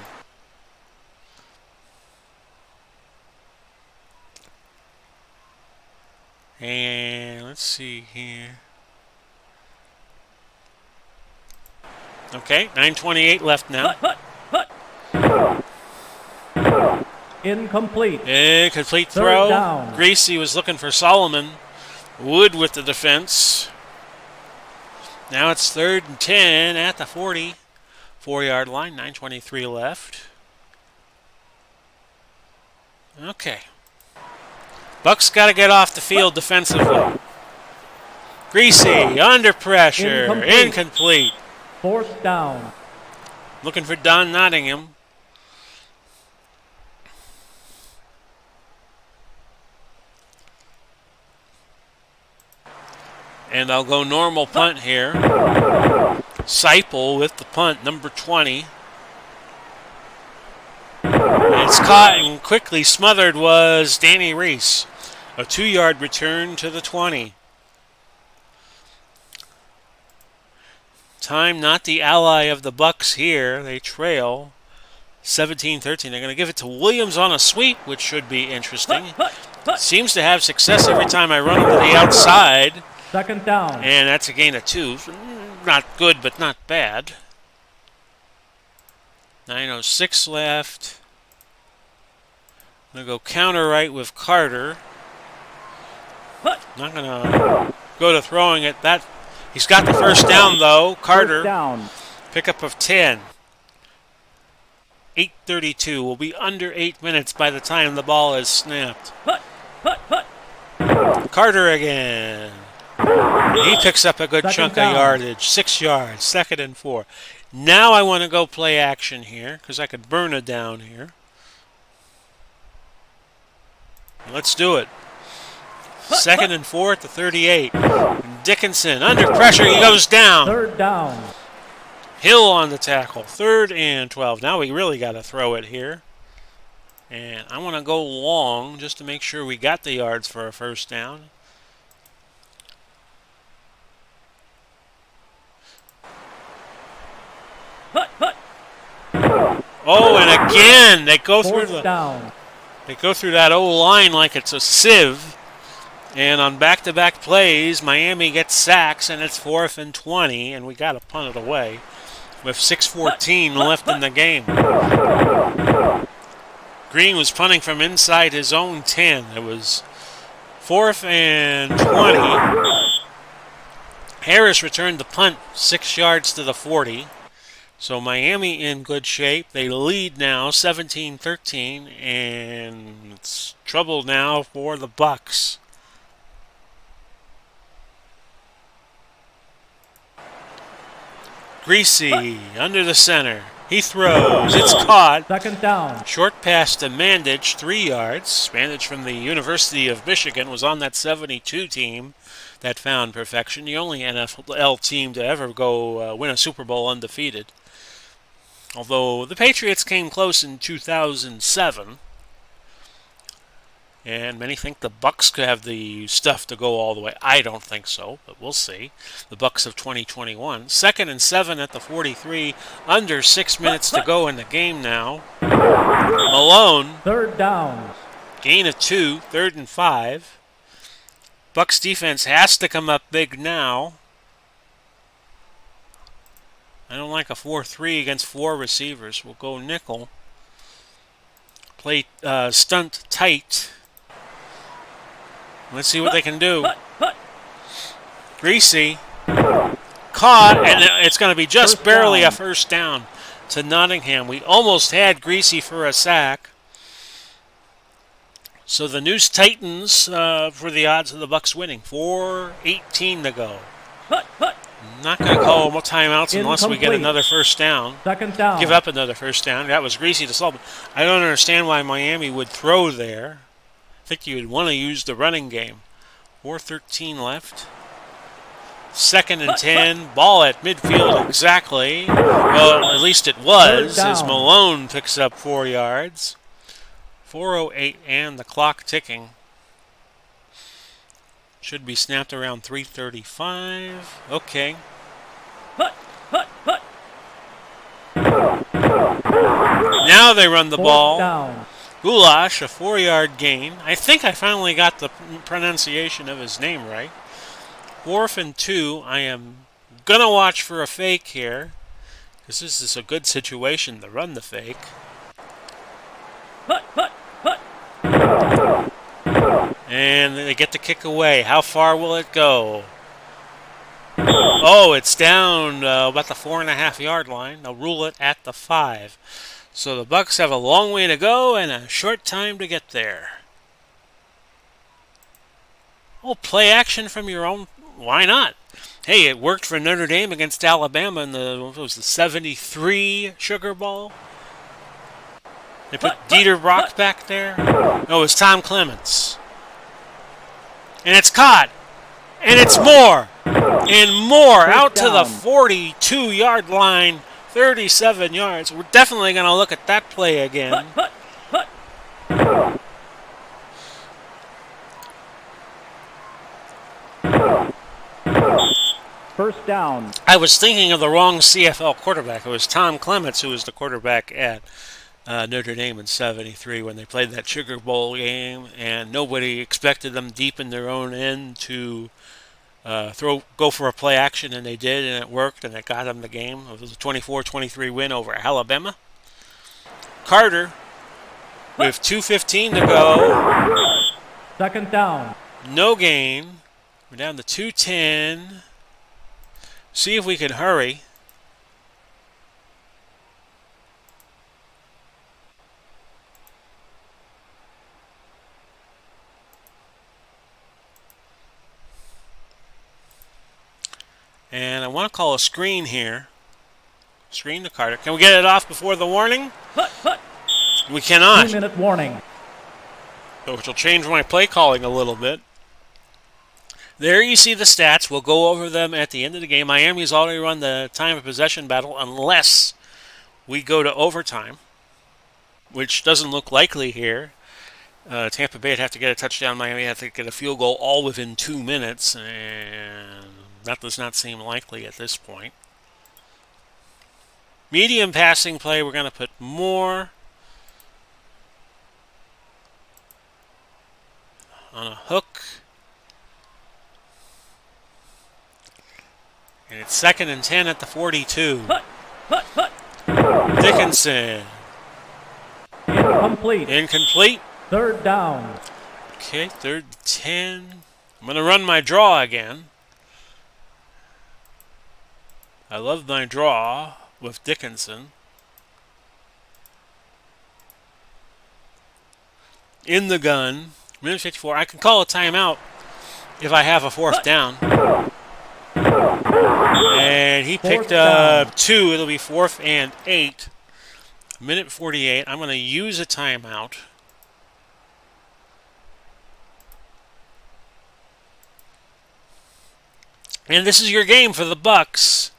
And let's see here. Okay, 9:28 left now. Incomplete. Incomplete throw. Third down. Greasy was looking for Solomon. Wood with the defense. Now it's 3rd and 10 at the 44-yard line. 9:23 left. Okay. Bucs got to get off the field defensively. Greasy under pressure. Incomplete. 4th down. Looking for Don Nottingham. And I'll go normal punt here. Seipel with the punt, number 20. And it's caught and quickly smothered was Danny Reese. A 2-yard return to the 20. Time not the ally of the Bucs here. They trail 17-13. They're going to give it to Williams on a sweep, which should be interesting. Seems to have success every time I run him to the outside. Second down. And that's a gain of 2. Not good, but not bad. 9:06 left. I'm going to go counter right with Carter. Not going to go to throwing it. He's got the first down, though. Carter. First down. Pickup of 10. 8:32. We'll be under 8 minutes by the time the ball is snapped. Carter again. He picks up a good Second chunk down. of yardage. 6 yards. 2nd and 4. Now I want to go play action here because I could burn a down here. Let's do it. 2nd and 4 at the 38. Dickinson under pressure. He goes down. Third down. Hill on the tackle. 3rd and 12. Now we really got to throw it here. And I want to go long just to make sure we got the yards for a first down. Oh, and again they go through Fourth down. they go through that O-line like it's a sieve. And on back-to-back plays, Miami gets sacks, and it's 4th and 20, and we got to punt it away with 6:14 left in the game. Green was punting from inside his own 10. It was 4th and 20. Harris returned the punt 6 yards to the 40. So Miami in good shape. They lead now 17-13, and it's trouble now for the Bucs. Greasy under the center. He throws. It's caught. Second down. Short pass to Mandich, 3 yards. Mandich from the University of Michigan was on that 72 team that found perfection. The only NFL team to ever go win a Super Bowl undefeated. Although the Patriots came close in 2007. And many think the Bucs could have the stuff to go all the way. I don't think so, but we'll see. The Bucs of 2021. 2nd and 7 at the 43. Under 6 minutes to go in the game now. Malone. Third down. Gain of 2. 3rd and 5. Bucs defense has to come up big now. I don't like a 4-3 against 4 receivers. We'll go nickel. Play stunt tight. Let's see what they can do. Greasy. Caught, and it's going to be just barely a first down to Nottingham. We almost had Greasy for a sack. So the News Titans for the odds of the Bucs winning. 4:18 to go. Not going to call timeouts unless we get another first down. Second down. Give up another first down. That was Greasy to solve. I don't understand why Miami would throw there. I think you would want to use the running game. 4:13 left. 2nd and 10. Ball at midfield exactly. Well, at least it was, as Malone picks up 4 yards. 4:08 and the clock ticking. Should be snapped around 3:35. Okay. Now they run the ball. Down. Goulash, a 4-yard gain. I think I finally got the pronunciation of his name right. 4th and 2. I am going to watch for a fake here, because this is a good situation to run the fake. And they get the kick away. How far will it go? Oh, it's down about the 4.5-yard line. They'll rule it at the 5. So the Bucs have a long way to go and a short time to get there. Oh, play action from your own. Why not? Hey, it worked for Notre Dame against Alabama in the 73 Sugar Bowl. They put Dieter Brock back there. No, it was Tom Clements. And it's caught. And it's more. And more. Out to the 42-yard line. 37 yards. We're definitely going to look at that play again. First down. I was thinking of the wrong CFL quarterback. It was Tom Clements who was the quarterback at Notre Dame in 73 when they played that Sugar Bowl game, and nobody expected them deep in their own end to go for a play action, and they did, and it worked, and it got them the game. It was a 24-23 win over Alabama. Carter with 2:15 to go. Second down. No gain. We're down to 2:10. See if we can hurry. want to call a screen here. Screen to Carter. Can we get it off before the warning? We cannot. 2-minute warning. Which will change my play calling a little bit. There you see the stats. We'll go over them at the end of the game. Miami's already run the time of possession battle unless we go to overtime, which doesn't look likely here. Tampa Bay would have to get a touchdown. Miami would have to get a field goal all within 2 minutes, and that does not seem likely at this point. Medium passing play, we're going to put more on a hook. And it's 2nd and 10 at the 42. Dickinson. Incomplete. Incomplete. 3rd down. Okay, 3rd and 10. I'm going to run my draw again. I love my draw with Dickinson. In the gun. Minute 54. I can call a timeout if I have a 4th down. And he picked up 2. It'll be 4th and 8. Minute 48. I'm going to use a timeout. And this is your game for the Bucs.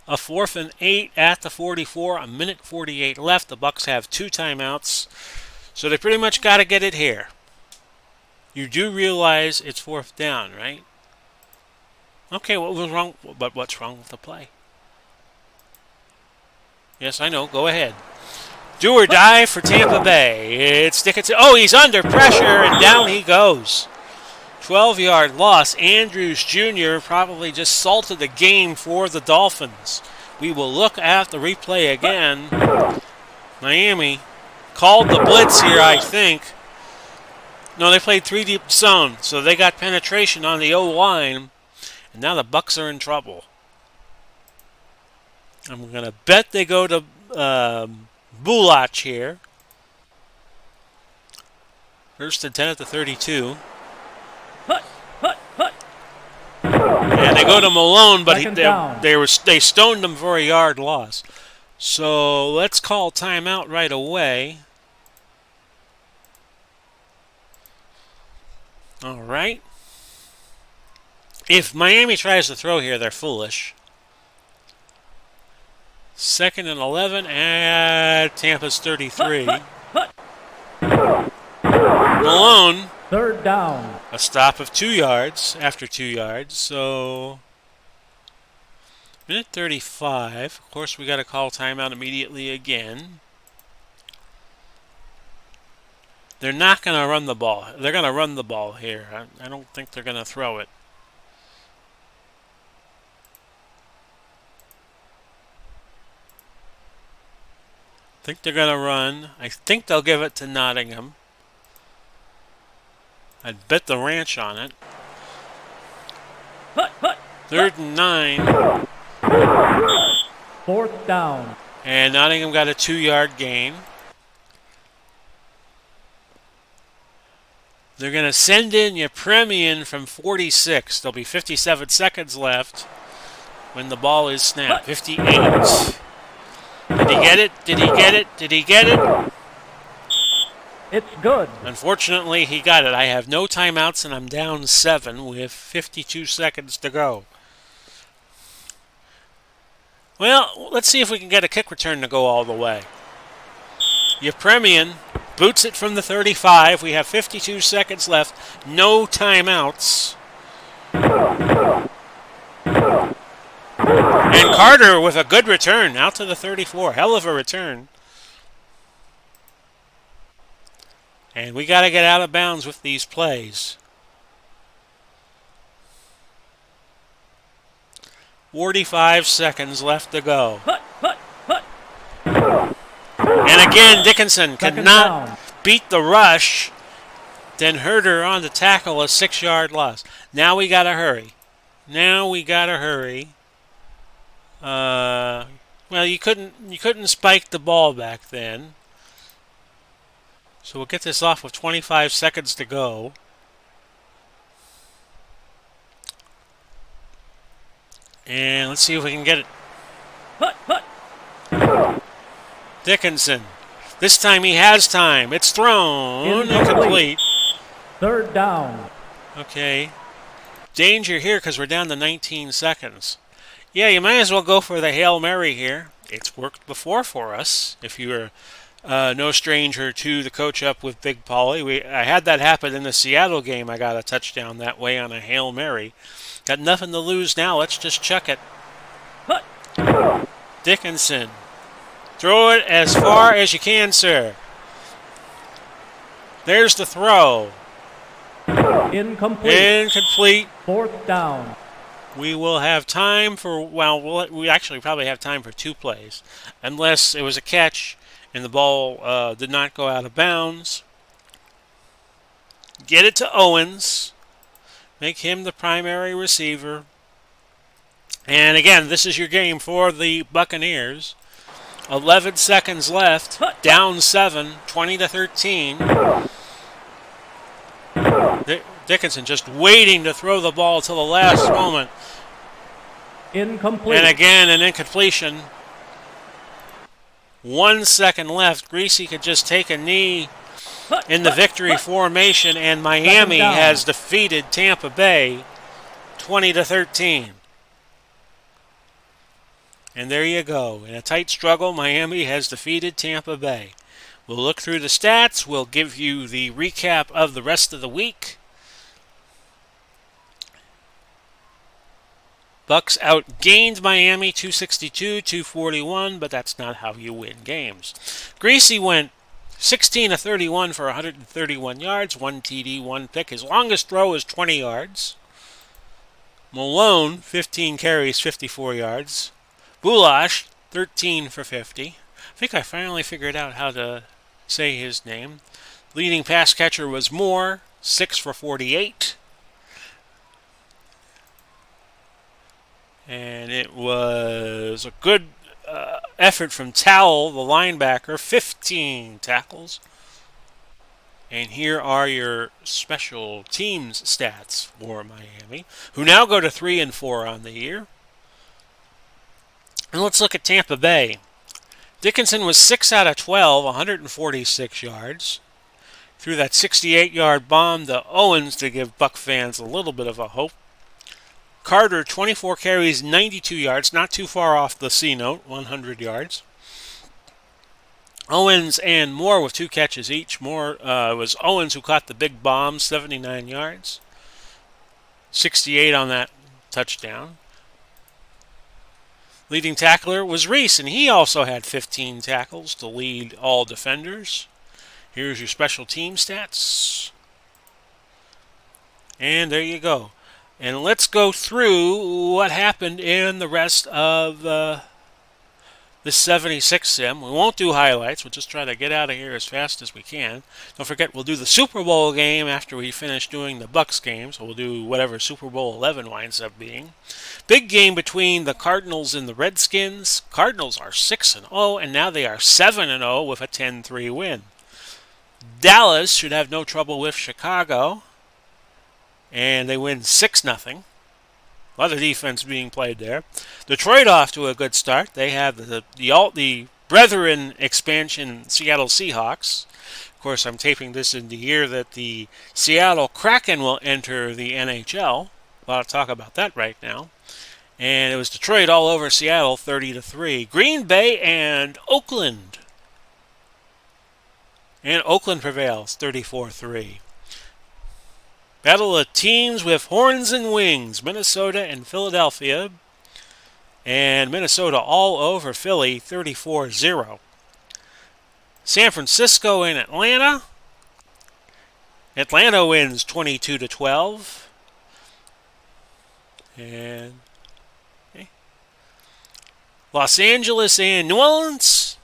A 4th and 8 at the 44. A minute 48 left. The Bucs have 2 timeouts. So they pretty much got to get it here. You do realize it's 4th down, right? Okay, what was wrong? But what's wrong with the play? Yes, I know. Go ahead. Do or die for Tampa Bay. It's Dickinson. Oh, he's under pressure, and down he goes. 12-yard loss. Andrews Jr. probably just salted the game for the Dolphins. We will look at the replay again. Miami called the blitz here, I think. No, they played 3 deep zone, so they got penetration on the O-line. And now the Bucs are in trouble. I'm going to bet they go to Bulach here. 1st and 10 at the 32. And they go to Malone, but they stoned him for a yard loss. So let's call timeout right away. All right. If Miami tries to throw here, they're foolish. 2nd and 11 at Tampa's 33. Malone. 3rd down. A stop of 2 yards after 2 yards. So, minute 35. Of course, we got to call timeout immediately again. They're not going to run the ball. They're going to run the ball here. I don't think they're going to throw it. I think they're going to run. I think they'll give it to Nottingham. I'd bet the ranch on it. 3rd and 9. 4th down. And Nottingham got a 2-yard gain. They're going to send in your Premian from 46. There'll be 57 seconds left when the ball is snapped. 58. Did he get it? Did he get it? Did he get it? It's good. Unfortunately, he got it. I have no timeouts, and I'm down 7 with 52 seconds to go. Well, let's see if we can get a kick return to go all the way. Yepremian boots it from the 35. We have 52 seconds left. No timeouts. And Carter with a good return out to the 34. Hell of a return. And we got to get out of bounds with these plays. 45 seconds left to go. And again, Dickinson could not beat the rush. Then Herder on the tackle, a 6-yard loss. Now we got to hurry. Well, you couldn't spike the ball back then. So we'll get this off with 25 seconds to go. And let's see if we can get it. Dickinson. This time he has time. It's thrown. Incomplete. Third down. Okay. Danger here because we're down to 19 seconds. Yeah, you might as well go for the Hail Mary here. It's worked before for us. If you're no stranger to the coach up with Big Pauly. I had that happen in the Seattle game. I got a touchdown that way on a Hail Mary. Got nothing to lose now. Let's just chuck it. Dickinson. Throw it as far as you can, sir. There's the throw. Incomplete. Incomplete. Fourth down. We will have time for, we actually probably have time for 2 plays. Unless it was a catch and the ball did not go out of bounds. Get it to Owens. Make him the primary receiver. And again, this is your game for the Buccaneers. 11 seconds left. Down 7, 20-13. Dickinson just waiting to throw the ball till the last moment. Incomplete. And again, an incompletion. 1 second left. Greasy could just take a knee in the victory formation, and Miami has defeated Tampa Bay 20-13. And there you go. In a tight struggle, Miami has defeated Tampa Bay. We'll look through the stats. We'll give you the recap of the rest of the week. Bucs outgained Miami 262-241, but that's not how you win games. Greasy went 16-31 for 131 yards, 1 TD, 1 pick. His longest throw is 20 yards. Malone, 15 carries, 54 yards. Boulash, 13 for 50. I think I finally figured out how to say his name. Leading pass catcher was Moore, 6 for 48. And it was a good effort from Towell, the linebacker, 15 tackles. And here are your special teams stats for Miami, who now go to 3-4 on the year. And let's look at Tampa Bay. Dickinson was 6 out of 12, 146 yards. Threw that 68-yard bomb to Owens to give Buck fans a little bit of a hope. Carter, 24 carries, 92 yards, not too far off the C note, 100 yards. Owens and Moore with 2 catches each. Moore was Owens who caught the big bomb, 79 yards. 68 on that touchdown. Leading tackler was Reese, and he also had 15 tackles to lead all defenders. Here's your special team stats. And there you go. And let's go through what happened in the rest of this 76 sim. We won't do highlights. We'll just try to get out of here as fast as we can. Don't forget, we'll do the Super Bowl game after we finish doing the Bucs game. So we'll do whatever Super Bowl 11 winds up being. Big game between the Cardinals and the Redskins. Cardinals are 6-0, and now they are 7-0 with a 10-3 win. Dallas should have no trouble with Chicago, and they win 6-0. A lot of defense being played there. Detroit off to a good start. They have the Brethren expansion Seattle Seahawks. Of course, I'm taping this in the year that the Seattle Kraken will enter the NHL. A lot of talk about that right now. And it was Detroit all over Seattle, 30-3. Green Bay and Oakland. And Oakland prevails, 34-3. Battle of teams with horns and wings, Minnesota and Philadelphia. And Minnesota all over Philly, 34-0. San Francisco and Atlanta. Atlanta wins 22-12. And Los Angeles and New Orleans.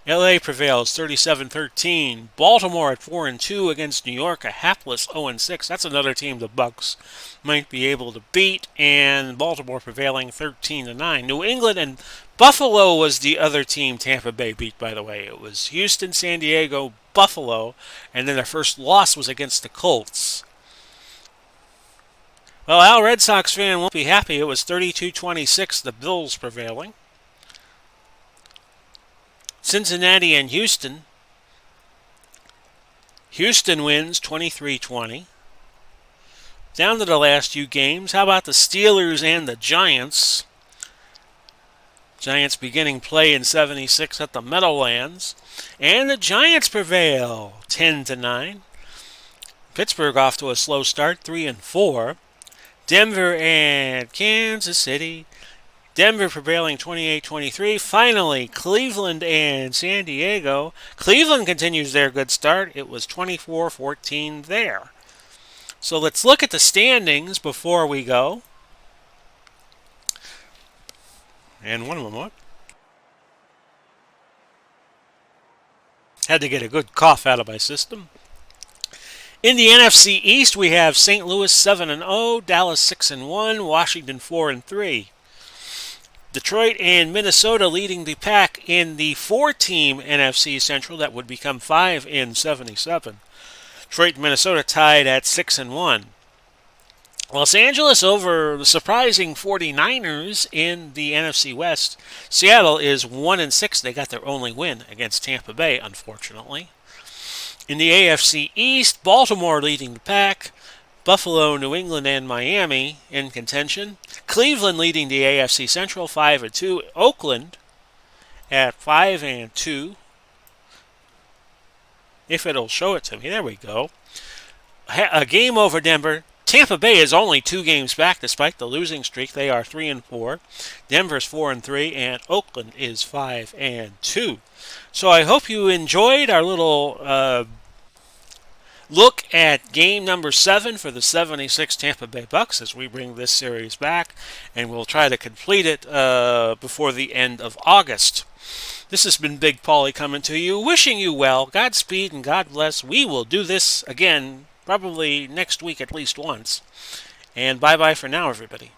LA prevails 37-13. Baltimore at 4-2 against New York, a hapless 0-6. That's another team the Bucs might be able to beat, and Baltimore prevailing 13-9. New England and Buffalo was the other team Tampa Bay beat, by the way. It was Houston, San Diego, Buffalo, and then their first loss was against the Colts. Well, Al Red Sox fan won't be happy. It was 32-26, the Bills prevailing. Cincinnati and Houston. Houston wins 23-20. Down to the last few games. How about the Steelers and the Giants? Giants beginning play in 76 at the Meadowlands. And the Giants prevail 10-9. Pittsburgh off to a slow start, 3-4. Denver and Kansas City. Denver prevailing 28-23. Finally, Cleveland and San Diego. Cleveland continues their good start. It was 24-14 there. So let's look at the standings before we go. And one moment. Had to get a good cough out of my system. In the NFC East, we have St. Louis 7-0, Dallas 6-1, Washington 4-3. Detroit and Minnesota leading the pack in the 4-team NFC Central that would become 5-77. Detroit and Minnesota tied at 6-1. Los Angeles over the surprising 49ers in the NFC West. Seattle is 1-6. They got their only win against Tampa Bay, unfortunately. In the AFC East, Baltimore leading the pack. Buffalo, New England, and Miami in contention. Cleveland leading the AFC Central 5-2. Oakland at 5-2. If it'll show it to me. There we go. A game over Denver. Tampa Bay is only 2 games back despite the losing streak. They are 3-4. Denver's 4-3, and Oakland is 5-2. So I hope you enjoyed our little look at game number 7 for the 76 Tampa Bay Bucs as we bring this series back, and we'll try to complete it before the end of August. This has been Big Pauly coming to you, wishing you well, Godspeed, and God bless. We will do this again probably next week at least once. And bye-bye for now, everybody.